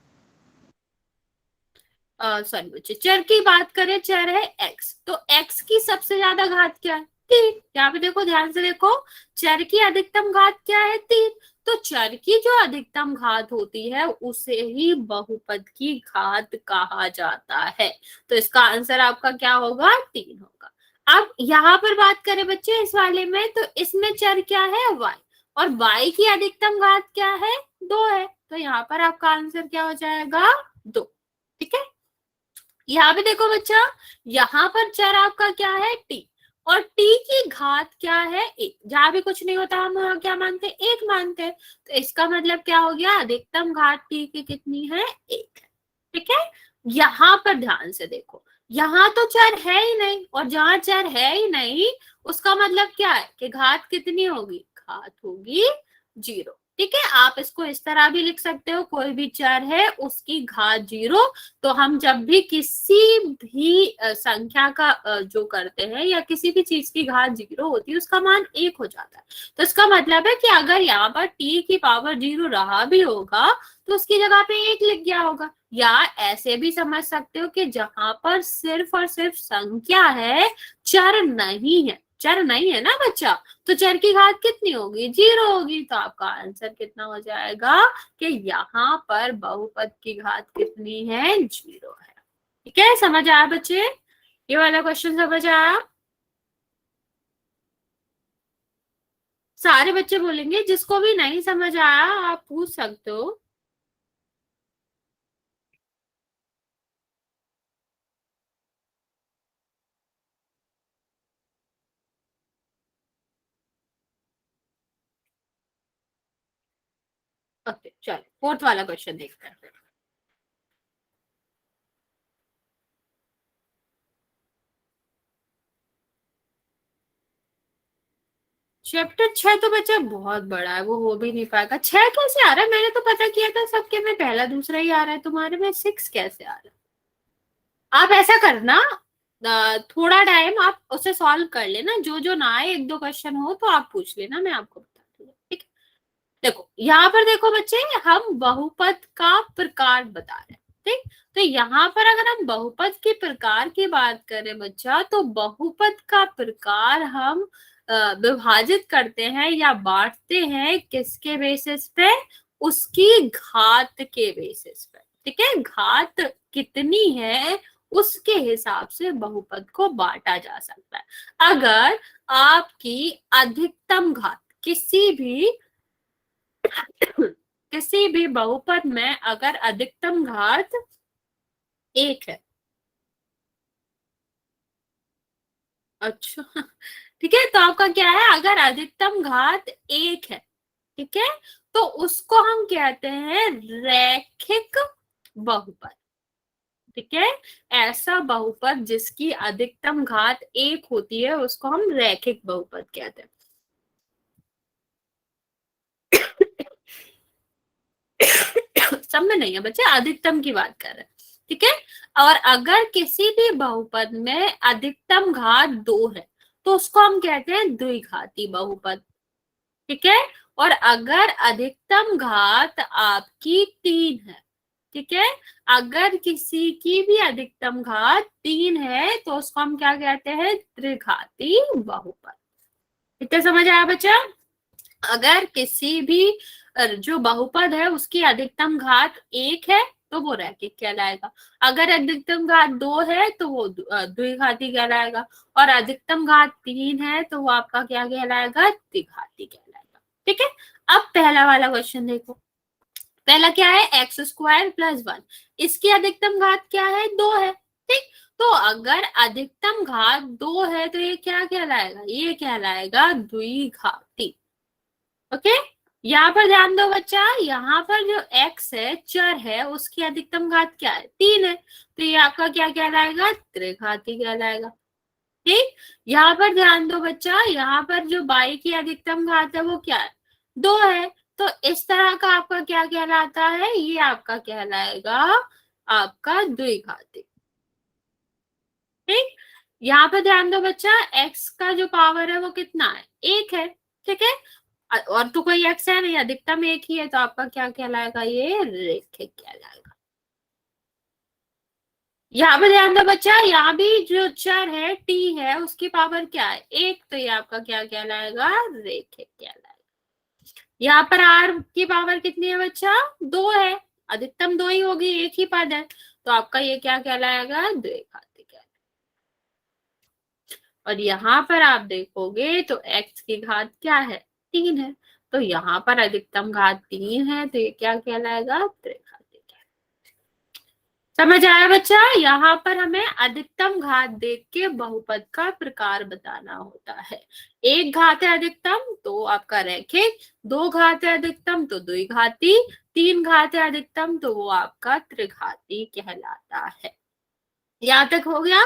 सॉरी बच्चे, चर की बात करें, चर है x, तो x की सबसे ज्यादा घात क्या है, 3। यहाँ पे देखो ध्यान से देखो, चर की अधिकतम घात क्या है, 3। तो चर की जो अधिकतम घात होती है उसे ही बहुपद की घात कहा जाता है। तो इसका आंसर आपका क्या होगा, 3 होगा। अब यहाँ पर बात करें बच्चे इस वाले में, तो इसमें चर क्या है, y, और y की अधिकतम घात क्या है, 2 है। तो यहाँ पर आपका आंसर क्या हो जाएगा, 2, ठीक है। यहाँ पे देखो बच्चा, यहाँ पर चर आपका क्या है, t, और t की घात क्या है, 1। जहां भी कुछ नहीं होता हम वहां क्या मानते हैं, 1 मानते हैं। तो इसका मतलब क्या हो गया, अधिकतम घात t की कितनी है, 1 है, ठीक है। यहाँ पर ध्यान से देखो, यहाँ तो चर है ही नहीं, और जहां चर है ही नहीं उसका मतलब क्या है कि घात कितनी होगी, घात होगी 0, ठीक है, आप इसको इस तरह भी लिख सकते हो, कोई भी चर है उसकी घात 0, तो हम जब भी किसी भी संख्या का जो करते हैं या किसी भी चीज की घात 0 होती है उसका मान 1 हो जाता है। तो इसका मतलब है कि अगर यहाँ पर t की पावर 0 रहा भी होगा तो उसकी जगह पे 1 लिख गया होगा। या ऐसे भी समझ सकते हो कि जहां पर सिर्फ और सिर्फ संख्या है, चर नहीं है, चर नहीं है ना बच्चा, तो चर की घात कितनी होगी, 0 होगी। तो आपका आंसर कितना हो जाएगा कि यहाँ पर बहुपद की घात कितनी है, 0 है। ठीक है, समझ आया बच्चे, ये वाला क्वेश्चन समझ आया? सारे बच्चे बोलेंगे, जिसको भी नहीं समझ आया आप पूछ सकते हो। ओके चलो, फोर्थ वाला क्वेश्चन देखते हैं। चैप्टर 6 तो बच्चा बहुत बड़ा है, वो हो भी नहीं पाएगा। 6 कैसे आ रहा है, मैंने तो पता किया था सबके में पहला दूसरा ही आ रहा है, तुम्हारे में 6 कैसे आ रहा है? आप ऐसा करना, थोड़ा टाइम आप उसे सॉल्व कर लेना, जो जो ना आए, एक दो क्वेश्चन हो तो आप पूछ लेना, मैं आपको बताती हूँ। ठीक है, देखो यहाँ पर देखो बच्चे, हम बहुपद का प्रकार बता रहे हैं। ठीक, तो यहाँ पर अगर हम बहुपद के प्रकार की बात करें बच्चा, तो बहुपद का प्रकार हम विभाजित करते हैं या बांटते हैं किसके बेसिस पे, उसकी घात के बेसिस पे। ठीक है, घात कितनी है उसके हिसाब से बहुपद को बांटा जा सकता है। अगर आपकी अधिकतम घात किसी भी बहुपद में अगर अधिकतम घात 1 है, अच्छा ठीक है, तो आपका क्या है, अगर अधिकतम घात 1 है, ठीक है, तो उसको हम कहते हैं रैखिक बहुपद। ठीक है, ऐसा बहुपद जिसकी अधिकतम घात 1 होती है उसको हम रैखिक बहुपद कहते हैं। सब में नहीं है बच्चे, अधिकतम की बात कर रहे हैं। ठीक है, और अगर किसी भी बहुपद में अधिकतम घात 2 है तो उसको हम कहते हैं द्विघाती बहुपद। ठीक है, और अगर अधिकतम घात आपकी 3 है, ठीक है, अगर किसी की भी अधिकतम घात 3 है तो उसको हम क्या कहते हैं, त्रिघाती बहुपद। इतना समझ आया बच्चा? अगर किसी भी जो बहुपद है उसकी अधिकतम घात 1 है तो वो रैखिक कहलाएगा, अगर अधिकतम घात 2 है तो वो द्विघाती कहलाएगा, और अधिकतम घात 3 है तो वो आपका क्या कहलाएगा, त्रिघाती कहलाएगा। ठीक है, अब पहला वाला क्वेश्चन देखो, पहला क्या है, x² + 1, इसकी अधिकतम घात क्या है, 2 है। ठीक, तो अगर अधिकतम घात 2 है तो ये क्या कहलाएगा, ये कहलाएगा द्विघाती। ओके, यहाँ पर ध्यान दो बच्चा, यहाँ पर जो x है, चर है, उसकी अधिकतम घात क्या है, 3 है, तो ये आपका क्या कहलाएगा, त्रिघाती कहलाएगा। ठीक, यहाँ पर ध्यान दो बच्चा, यहाँ पर जो y की अधिकतम घात है वो क्या है, 2 है, तो इस तरह का आपका क्या कहलाता है, ये आपका कहलाएगा आपका द्विघाती। ठीक, यहाँ पर ध्यान दो बच्चा, x का जो पावर है वो कितना है, 1 है। ठीक है, और तो कोई एक्स है नहीं, अधिकतम 1 ही है, तो आपका क्या कहलाएगा, ये रैखिक कहलाएगा। यहाँ पे ध्यान दो बच्चा, यहाँ भी जो चर है t है उसकी पावर क्या है, 1, तो ये आपका क्या कहलाएगा, रैखिक कहलाएगा। यहाँ पर r की पावर कितनी है बच्चा, 2 है, अधिकतम 2 ही होगी, एक ही पद है, तो आपका ये क्या कहलाएगा, द्विघाती कहलाएगा। और यहाँ पर आप देखोगे तो x की घात क्या है, 3 है, तो यहाँ पर अधिकतम घात 3 है, तो ये क्या कहलाएगा, त्रिघाती कहलाएगा। समझ आया बच्चा? यहाँ पर हमें अधिकतम घात देख के बहुपद का प्रकार बताना होता है। 1 घात है अधिकतम तो आपका रैखिक, 2 घात है अधिकतम तो द्विघाती, 3 घात है अधिकतम तो वो आपका त्रिघाती कहलाता है। यहाँ तक हो गया?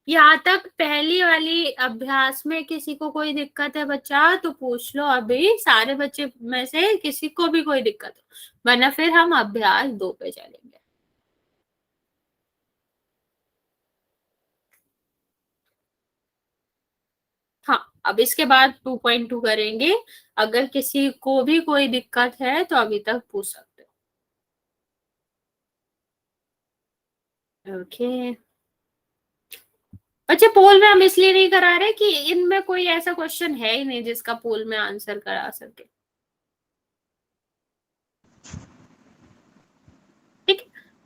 यहाँ तक पहली वाली अभ्यास में किसी को कोई दिक्कत है बच्चा तो पूछ लो, अभी सारे बच्चे में से किसी को भी कोई दिक्कत हो, वरना फिर हम अभ्यास 2 पे चलेंगे। हाँ, अब इसके बाद 2.2 करेंगे। अगर किसी को भी कोई दिक्कत है तो अभी तक पूछ सकते हो। ओके अच्छा, पोल में हम इसलिए नहीं करा रहे कि इनमें कोई ऐसा क्वेश्चन है ही नहीं जिसका पोल में आंसर करा सके। ठीक,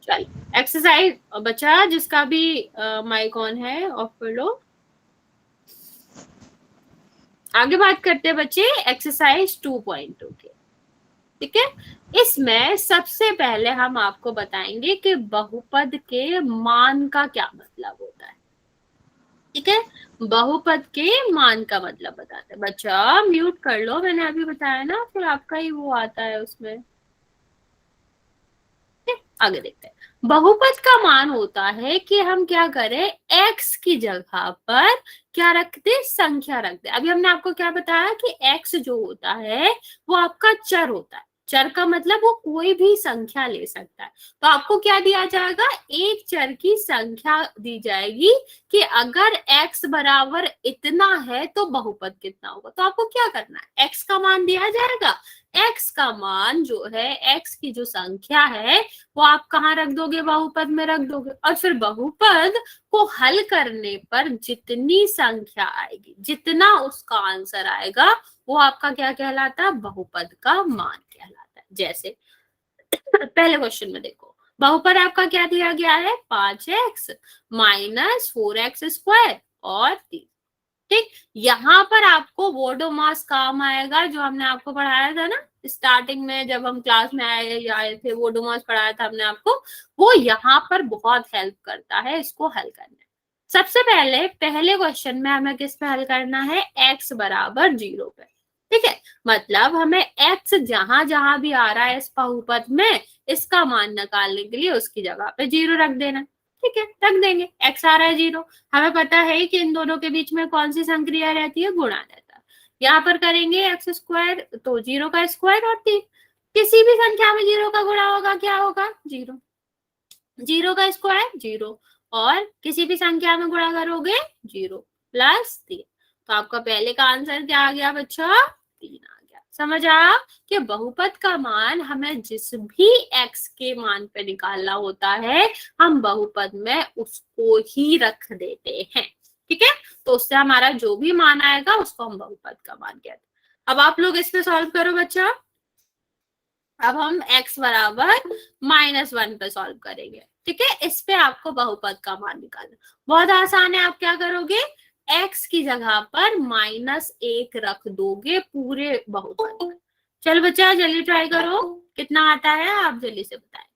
चल एक्सरसाइज बचा, जिसका भी माइक ऑन है ऑफ कर लो। आगे बात करते हैं बच्चे एक्सरसाइज 2.2 के। ठीक है, इसमें सबसे पहले हम आपको बताएंगे कि बहुपद के मान का क्या मतलब होता है। ठीक है, बहुपद के मान का मतलब बताते हैं। बच्चा म्यूट कर लो, मैंने अभी बताया ना, फिर आपका ही वो आता है उसमें। आगे देखते हैं, बहुपद का मान होता है कि हम क्या करें, x की जगह पर क्या रख दे, संख्या रख दे। अभी हमने आपको क्या बताया कि x जो होता है वो आपका चर होता है। चर का मतलब वो कोई भी संख्या ले सकता है। तो आपको क्या दिया जाएगा, एक चर की संख्या दी जाएगी कि अगर x बराबर इतना है तो बहुपद कितना होगा। तो आपको क्या करना है, x का मान दिया जाएगा, x का मान जो है, x की जो संख्या है वो आप कहाँ रख दोगे, बहुपद में रख दोगे। और फिर बहुपद को हल करने पर जितनी संख्या आएगी, जितना उसका आंसर आएगा, वो आपका क्या कहलाता है, बहुपद का मान कहलाता है। जैसे पहले क्वेश्चन में देखो, बहुपद आपका क्या दिया गया है, 5x माइनस 4x स्क्वायर और 3। ठीक, यहाँ पर आपको वोडोमास काम आएगा, जो हमने आपको पढ़ाया था ना स्टार्टिंग में, जब हम क्लास में आए थे, वोडोमास पढ़ाया था हमने आपको। वो यहाँ पर बहुत हेल्प करता है इसको हल करने। सबसे पहले पहले क्वेश्चन में हमें किस पे हल करना है, x बराबर 0 पे। ठीक है, मतलब हमें x जहां जहां भी आ रहा है इस बहुपद में, इसका मान निकालने के लिए उसकी जगह पे 0 रख देना। ठीक है, रख देंगे, x आ रहा है 0, हमें पता है कि इन दोनों के बीच में कौन सी संक्रिया रहती है, गुणा रहता है। यहाँ पर करेंगे एक्स स्क्वायर तो 0 का स्क्वायर और 3, किसी भी संख्या में 0 का गुणा होगा क्या होगा, 0, 0 का स्क्वायर 0, और किसी भी संख्या में गुणा करोगे 0 प्लस 3। तो आपका पहले का आंसर क्या आ गया बच्चा, 3 आ गया। समझ आया कि बहुपद का मान हमें जिस भी x के मान पे निकालना होता है, हम बहुपद में उसको ही रख देते हैं। ठीक है, तो उससे हमारा जो भी मान आएगा उसको हम बहुपद का मान कहते हैं। अब आप लोग इस पे सॉल्व करो बच्चा। अब हम x बराबर -1 पे सॉल्व करेंगे। ठीक है, इस पे आपको बहुपद का मान निकालना बहुत आसान है। आप क्या करोगे, x की जगह पर -1 रख दोगे पूरे बहुपद में। चलो बच्चा जल्दी ट्राई करो, कितना आता है आप जल्दी से बताएंगे।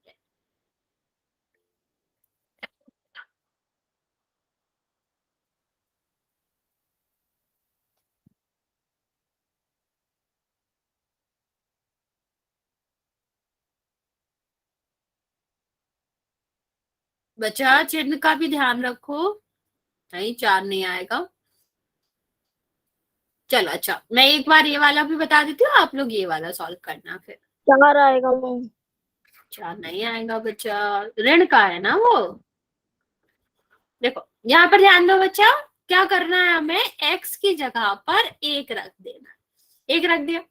बच्चा चिन्ह का भी ध्यान रखो, नहीं 4 नहीं आएगा। चलो अच्छा, मैं एक बार ये वाला भी बता देती हूँ, आप लोग ये वाला सॉल्व करना फिर। 4 आएगा मैम। 4 नहीं आएगा बच्चा, ऋण का है ना वो। देखो यहाँ पर ध्यान दो बच्चा, क्या करना है हमें, x की जगह पर 1 रख देना, 1 रख दिया।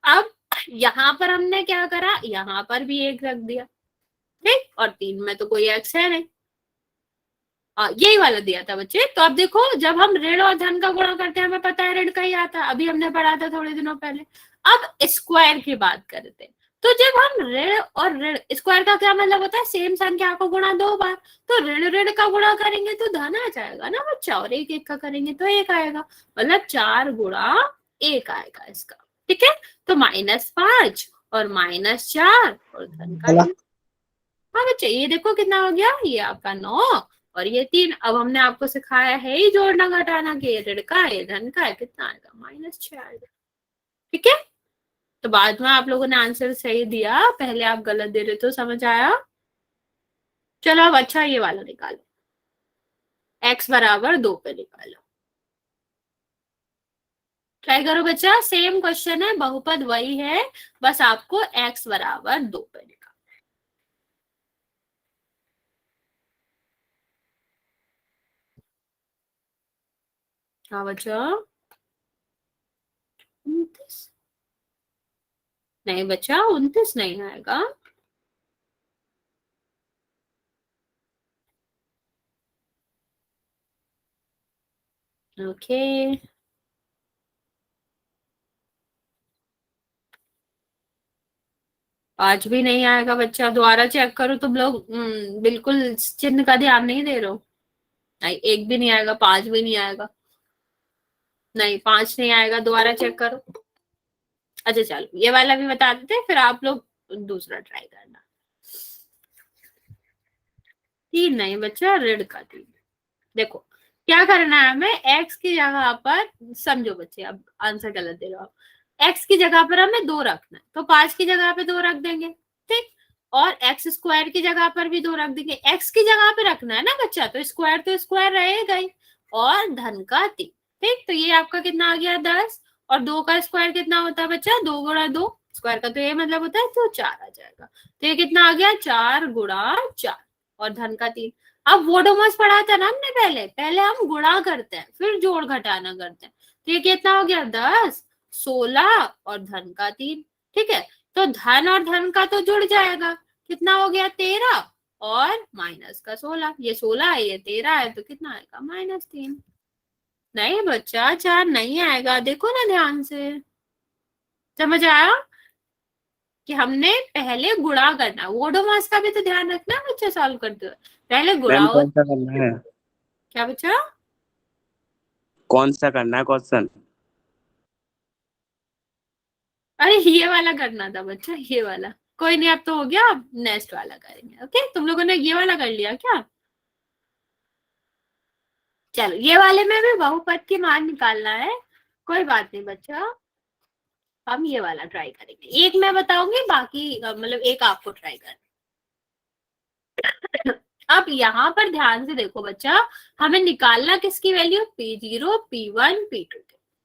अब यहाँ पर हमने क्या करा, यहाँ पर भी 1 रख दिया। ठीक, और 3 में तो कोई x है नहीं, यही वाला दिया था बच्चे। तो अब देखो, जब हम ऋण और धन का गुणा करते हैं हमें पता है ऋण का ही आता है, अभी हमने पढ़ा था थोड़े दिनों पहले। अब स्क्वायर की बात करते हैं, तो जब हम ऋण और ऋण, स्क्वायर का क्या मतलब होता है, सेम संख्या को गुणा 2 बार। तो ऋण ऋण का गुणा करेंगे तो धन आ जाएगा ना बच्चा, और 1 1 का करेंगे तो 1 आएगा, मतलब 4 गुणा 1 आएगा इसका। ठीक है, तो -5 और -4 और धन का 3। हाँ बच्चे ये देखो कितना हो गया, ये आपका 9 और ये 3। अब हमने आपको सिखाया है ही जोड़ना घटाना, कि ये ऋण का है ये धन का है, कितना आएगा, -6 आएगा। ठीक है, तो बाद में आप लोगों ने आंसर सही दिया, पहले आप गलत दे रहे तो समझ आया। चलो अब अच्छा ये वाला निकालो। x बराबर 2 पे निकालो। ट्राई करो बच्चा, सेम क्वेश्चन है, बहुपद वही है, बस आपको x बराबर 2 पे निकालो। हाँ बच्चा, 29 नहीं बच्चा, 29 नहीं आएगा। ओके, आज भी नहीं आएगा बच्चा, दोबारा चेक करो तुम लोग। बिल्कुल चिन्ह का ध्यान नहीं दे रहे हो। नहीं, एक भी नहीं आएगा, 5 भी नहीं आएगा। नहीं, 5 नहीं आएगा, दोबारा चेक करो। अच्छा चलो, ये वाला भी बता देते हैं, फिर आप लोग दूसरा ट्राई करना। 3 नहीं बच्चा, ऋण का 3। देखो क्या करना है हमें, x की जगह पर, समझो बच्चे, अब आंसर गलत दे रहे हो आप। x की जगह पर हमें 2 रखना है, तो 5 की जगह पे 2 रख देंगे, ठीक। और एक्स स्क्वायर की जगह पर भी 2 रख देंगे। x की जगह पे रखना है ना बच्चा, तो स्क्वायर रहेगा ही। और धन का 3, ठीक। तो ये आपका कितना आ गया, 10। और 2 का स्क्वायर कितना होता है बच्चा, 2 गुणा 2 स्क्वायर का, तो ये मतलब होता है तो 4 आ जाएगा। तो ये कितना आ गया, 4 गुणा 4, और धन का 3। अब वोडोमस पढ़ा था ना हमने, पहले पहले हम गुणा करते हैं, फिर जोड़ घटाना करते हैं। तो ये कितना हो गया, 10, 16 और धन का 3, ठीक है। तो धन और धन का तो जुड़ जाएगा, कितना हो गया, 13, और माइनस का 16। ये 16 है, ये 13 है, तो कितना आएगा, -3। नहीं बच्चा, 4 नहीं आएगा, देखो ना ध्यान से। समझ आया कि हमने पहले गुणा करना, वोडोमस का भी तो ध्यान रखना बच्चा, सॉल्व करते हुए पहले मैम गुणा। कौन सा करना है? क्या बच्चा, कौन सा करना है क्वेश्चन? अरे ये वाला करना था बच्चा, ये वाला। कोई नहीं, अब तो हो गया, अब नेक्स्ट वाला करेंगे। ओके, तुम लोगों ने ये वाला कर लिया क्या? चलो, ये वाले में भी बहुपद की मान निकालना है, कोई बात नहीं बच्चा, हम ये वाला ट्राई करेंगे। एक मैं बताऊंगी, बाकी मतलब एक आपको ट्राई करना। अब यहाँ पर ध्यान से देखो बच्चा, हमें निकालना किसकी वैल्यू, P0, P1, P2,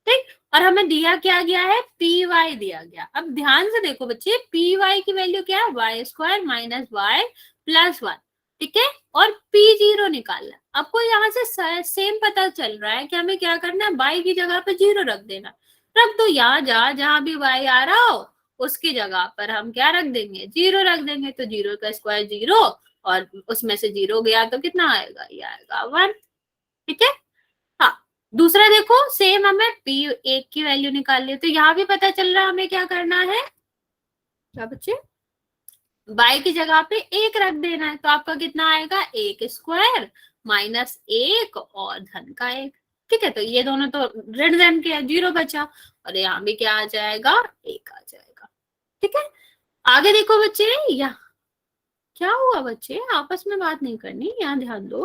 ठीक। और हमें दिया क्या गया है, Py दिया गया। अब ध्यान से देखो बच्चे, Py की वैल्यू क्या है, y² माइनस y प्लस 1, ठीक है। और P0 निकालना। आपको यहाँ से सेम पता चल रहा है कि हमें क्या करना है, y की जगह पे 0 रख देना। रख दो, यहाँ जहां भी y आ रहा हो उसकी जगह पर हम क्या रख देंगे, 0 रख देंगे। तो 0 का स्क्वायर 0, और उसमें से 0 गया तो कितना आएगा, ये आएगा 1, ठीक है। हाँ, दूसरा देखो, सेम हमें P1 की वैल्यू निकाल ली, तो यहाँ भी पता चल रहा है हमें क्या करना है, क्या बच्चे, y की जगह पे 1 रख देना है। तो आपका कितना आएगा, 1² माइनस 1 और धन का 1, ठीक है। तो ये दोनों तो ऋण धन के 0 बचा, और यहाँ भी क्या आ जाएगा, 1 आ जाएगा, ठीक है। आगे देखो बच्चे, यहाँ क्या हुआ बच्चे, आपस में बात नहीं करनी, यहाँ ध्यान दो।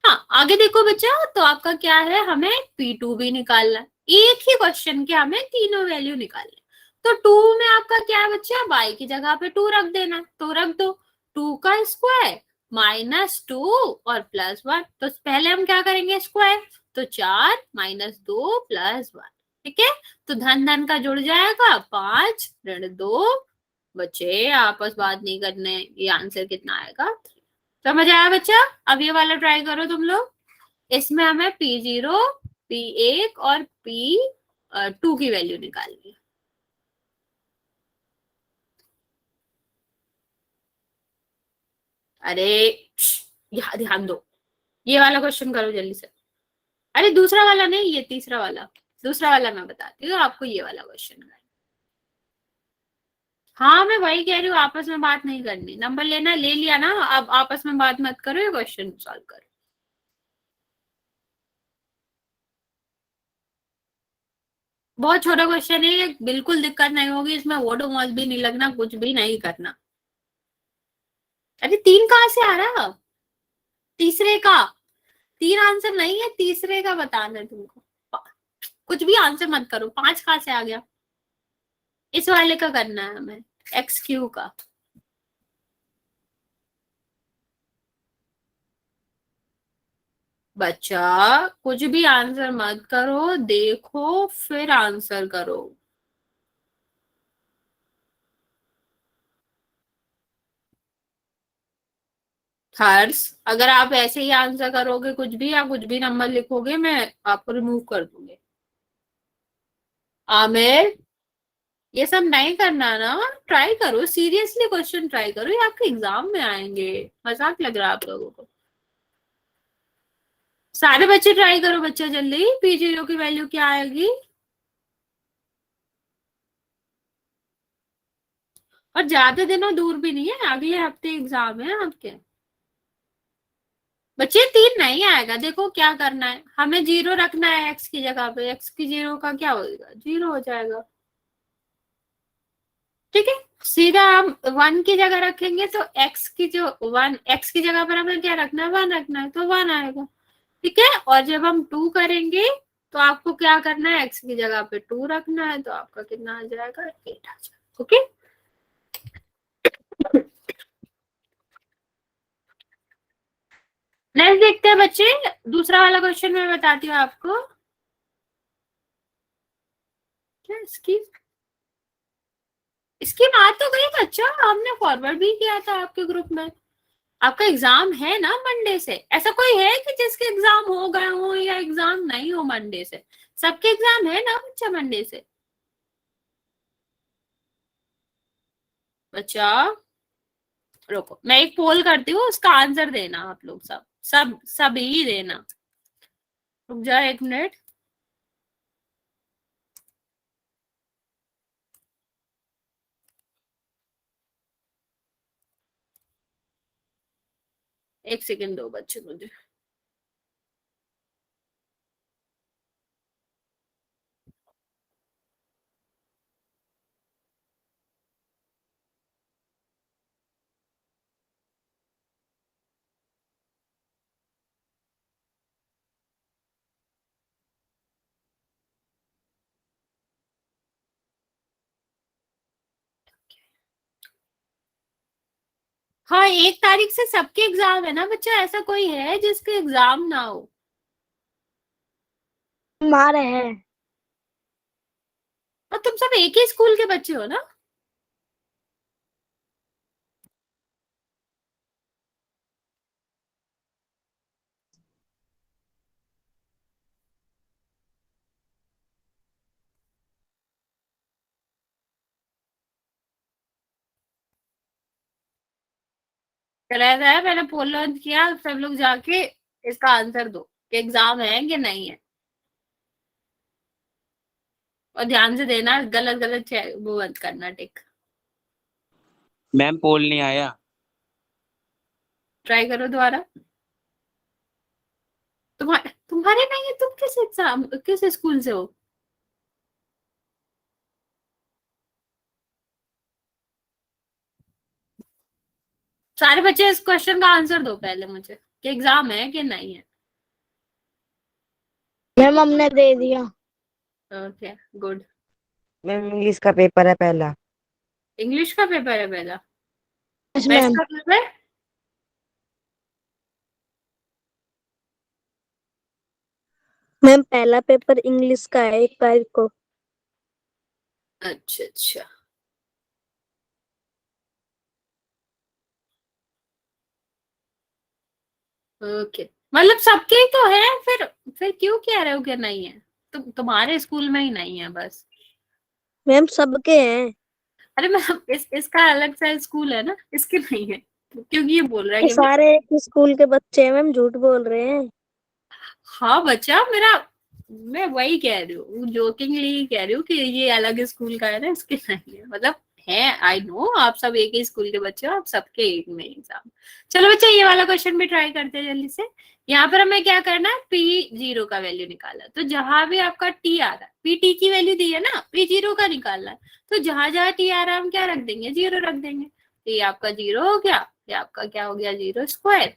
हाँ, आगे देखो बच्चा, तो आपका क्या है, हमें P2 भी निकालना है। एक ही क्वेश्चन के हमें तीनों वैल्यू निकालनी है। तो 2 में आपका क्या है बच्चा, y की जगह पे 2 रख देना, तो रख दो। 2 का स्क्वायर माइनस 2 और प्लस 1, तो पहले हम क्या करेंगे, स्क्वायर, तो 4 माइनस 2 प्लस 1, ठीक है। तो धन धन का जुड़ जाएगा, 5 ऋण 2। बच्चे आपस बात नहीं करने, ये आंसर कितना आएगा, समझ आया बच्चा। अब ये वाला ट्राई करो तुम लोग, इसमें हमें P0, P1 और P2 की वैल्यू निकालनी है। अरे यहाँ ध्यान दो, ये वाला क्वेश्चन करो जल्दी से। अरे दूसरा वाला नहीं, ये तीसरा वाला, दूसरा वाला मैं बताती हूँ आपको, ये वाला क्वेश्चन का। हाँ, मैं वही कह रही हूँ, आपस में बात नहीं करनी, नंबर लेना ले लिया ना, अब आपस में बात मत करो, ये क्वेश्चन सॉल्व करो। बहुत छोटा क्वेश्चन है, बिल्कुल दिक्कत नहीं होगी इसमें, वोडोमॉस भी नहीं लगना, कुछ भी नहीं करना। अरे 3 कहाँ से आ रहा, तीसरे का, 3 आंसर नहीं है, तीसरे का बताना है तुमको। कुछ भी आंसर मत करो, 5 कहाँ से आ गया, इस वाले का करना है हमें, XQ का। बच्चा कुछ भी आंसर मत करो, देखो फिर आंसर करो। हर्ष, अगर आप ऐसे ही आंसर करोगे कुछ भी या कुछ भी नंबर लिखोगे, मैं आपको रिमूव कर दूंगी। आमिर, ये सब नहीं करना ना। ट्राई करो, सीरियसली क्वेश्चन ट्राई करो, ये आपके एग्जाम में आएंगे। मजाक लग रहा है आप लोगों को? सारे बच्चे ट्राई करो बच्चा, जल्दी। पी जीरो की वैल्यू क्या आएगी? और ज्यादा दिनों दूर भी नहीं है, अगले हफ्ते एग्जाम है आपके। बच्चे 3 नहीं आएगा, देखो क्या करना है, हमें 0 रखना है एक्स की जगह पे। एक्स की 0 का क्या होगा? 0 हो जाएगा। ठीक है, सीधा हम 1 की जगह रखेंगे तो एक्स की जो 1, एक्स की जगह पर हमें क्या रखना है? 1 रखना है, तो 1 आएगा। ठीक है, और जब हम 2 करेंगे तो आपको क्या करना है? एक्स की जगह पे 2 रखना है, तो आपका कितना आ जाएगा? 8 आ जाएगा। ओके, नेक्स्ट देखते हैं बच्चे। दूसरा वाला क्वेश्चन मैं बताती हूँ आपको। क्या इसकी इसकी बात तो गई बच्चा, हमने फॉरवर्ड भी किया था आपके ग्रुप में। आपका एग्जाम है ना मंडे से? ऐसा कोई है कि जिसके एग्जाम हो गए हो या एग्जाम नहीं हो मंडे से? सबके एग्जाम है ना बच्चा मंडे से? बच्चा रुको, मैं एक पोल करती हूँ, उसका आंसर देना आप लोग सब सब सब ही देना। रुक जाओ 1 मिनट। एक सेकंड दो बच्चे मुझे। हाँ, 1 तारीख से सबके एग्जाम है ना बच्चा? ऐसा कोई है जिसके एग्जाम ना हो? मार है। और तुम सब एक ही स्कूल के बच्चे हो ना? चला है, मैंने पोल लॉन्च किया, सब लोग जाके इसका आंसर दो कि एग्जाम है कि नहीं है। और ध्यान से देना, गलत गलत वो मत करना, टिक। मैम पोल नहीं आया। ट्राई करो दोबारा। तुम्हारे नहीं है? तुम किस एग्जाम, किस स्कूल से हो? सारे बच्चे इस क्वेश्चन का आंसर दो पहले मुझे, कि एग्जाम है कि नहीं है। मैम हमने दे दिया। Okay, good. मैम इंग्लिश का पेपर है पहला। इंग्लिश का पेपर है पहला? Yes maths ma'am. का पेपर? मैम पहला पेपर इंग्लिश का है 1 तारीख को। अच्छा अच्छा, ओके। मतलब सबके ही तो है, फिर क्यों कह रहे हो कि नहीं है? तुम्हारे स्कूल में ही नहीं है बस? मैम सबके हैं। अरे मैं, इसका अलग सा स्कूल है ना, इसके नहीं है, क्योंकि ये बोल रहा है ये कि सारे एक ही स्कूल के बच्चे हैं मैम, झूठ बोल रहे हैं। हाँ बच्चा मेरा, मैं वही कह रही हूँ, जोकिंगली कह रही हूँ कि ये अलग स्कूल का है ना, इसके नहीं है। मतलब है, आई नो आप सब एक ही स्कूल के बच्चे हो, आप सबके एक में एग्जाम। चलो बच्चा, ये वाला क्वेश्चन भी ट्राई करते हैं जल्दी से। यहाँ पर हमें क्या करना है? P0 का वैल्यू निकाला, तो जहां भी आपका T आ रहा है, PT की वैल्यू दी है ना, P0 का निकालना है, तो जहां जहां T आ रहा है हम क्या रख देंगे? 0 रख देंगे। तो ये आपका 0 हो गया, ये आपका क्या हो गया? 0 स्क्वायर।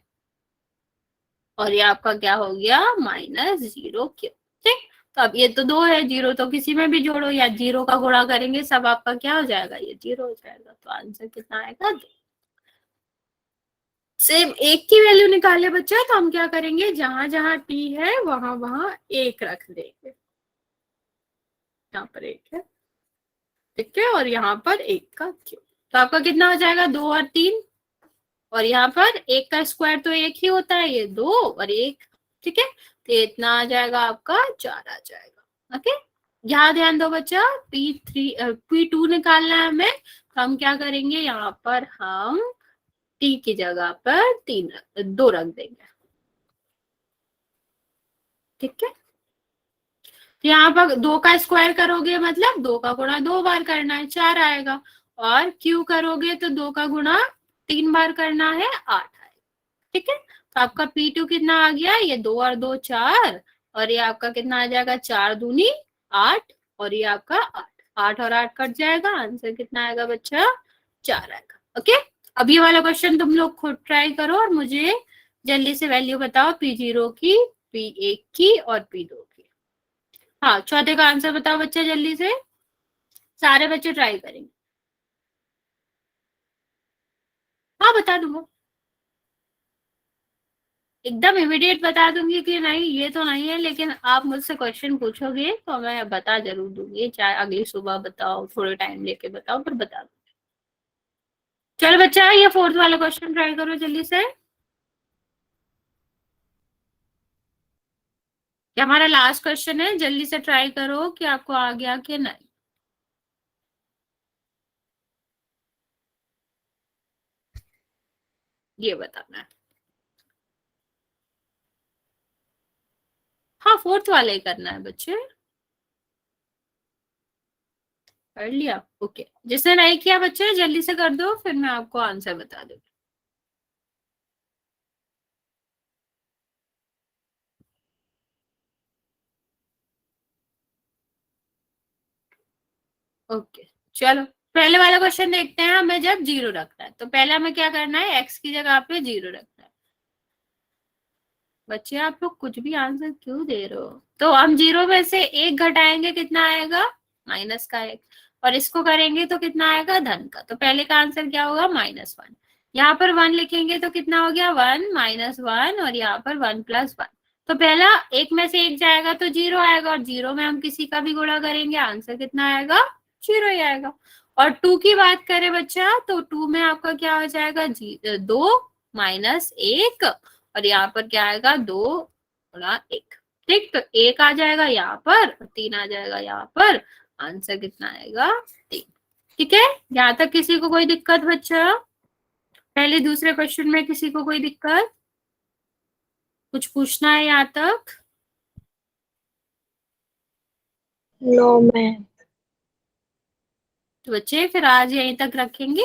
और ये आपका क्या हो गया? -0 क्यूब। ठीक, तो अब ये तो 2 है, 0 तो किसी में भी जोड़ो, या 0 का गुणा करेंगे, सब आपका क्या हो जाएगा? ये 0 हो जाएगा। तो आंसर कितना आएगा? 2। सेम एक की वैल्यू निकाले बच्चा, तो हम क्या करेंगे, जहां जहां टी है वहां वहां एक रख देंगे। यहाँ पर एक है, ठीक है, और यहाँ पर एक का क्यूब। तो आपका कितना हो जाएगा, 2 और 3, और यहाँ पर एक का स्क्वायर तो एक ही होता है, ये 2 और 1, ठीक है, तो ये इतना आ जाएगा आपका 4 आ जाएगा। ओके, यहाँ ध्यान दो बच्चा, P2 निकालना है हमें, तो हम क्या करेंगे, यहाँ पर हम टी की जगह पर 2 रख देंगे, ठीक है। तो यहाँ पर 2 का स्क्वायर करोगे मतलब 2 का गुणा 2 बार करना है, 4 आएगा, और क्यू करोगे तो 2 का गुणा 3 बार करना है, 8 आएगा, ठीक है। तो आपका P2 कितना आ गया, ये 2 और 2 4, और ये आपका कितना आ जाएगा, 4 दूनी 8, और ये आपका 8 और 8 कट जाएगा, आंसर कितना आएगा बच्चा, 4 आएगा। ओके, अब ये वाला क्वेश्चन तुम लोग खुद ट्राई करो और मुझे जल्दी से वैल्यू बताओ, P0 की, P1 की और P2 की। हाँ, चौथे का आंसर बताओ बच्चा जल्दी से, सारे बच्चे ट्राई करेंगे। हाँ बता दूंगा, एकदम इमीडिएट बता दूंगी कि नहीं ये तो नहीं है, लेकिन आप मुझसे क्वेश्चन पूछोगे तो मैं बता जरूर दूंगी, चाहे अगली सुबह बताओ, थोड़े टाइम लेके बताओ, पर बता दूंगी। चलो बच्चा, ये 4th वाला क्वेश्चन ट्राई करो जल्दी से, ये हमारा लास्ट क्वेश्चन है, जल्दी से ट्राई करो कि आपको आ गया कि नहीं। ये बताना है। हाँ, 4th वाला ही करना है बच्चे, कर लिया, ओके। जिसने नहीं किया बच्चे जल्दी से कर दो, फिर मैं आपको आंसर बता दूंगी। ओके, चलो पहले वाला क्वेश्चन देखते हैं। हमें जब 0 रखना है तो पहले हमें क्या करना है, x की जगह पे 0 रखना है। बच्चे आप लोग कुछ भी आंसर क्यों दे रहे हो, तो हम 0 में से 1 घटाएंगे, कितना आएगा, माइनस का 1, और इसको करेंगे तो कितना आएगा, धन का। तो पहले का आंसर क्या होगा, -1। यहाँ पर 1 लिखेंगे तो कितना हो गया, 1 -1, और यहाँ पर 1 + 1। तो पहला 1 में से 1 जाएगा तो 0 आएगा, और 0 में हम किसी का भी गुणा करेंगे, आंसर कितना आएगा, 0 ही आएगा। और 2 की बात करें बच्चा, तो 2 में आपका क्या हो जाएगा, 2 - 1, और यहाँ पर क्या आएगा, 2 × 1, ठीक। तो 1 आ जाएगा यहाँ पर, 3 आ जाएगा यहाँ पर, आंसर कितना आएगा, 3, ठीक है। यहाँ तक किसी को कोई दिक्कत बच्चा, पहले दूसरे क्वेश्चन में किसी को कोई दिक्कत, कुछ पूछना है यहाँ तक? No ma'am. तो बच्चे फिर आज यहीं तक रखेंगे।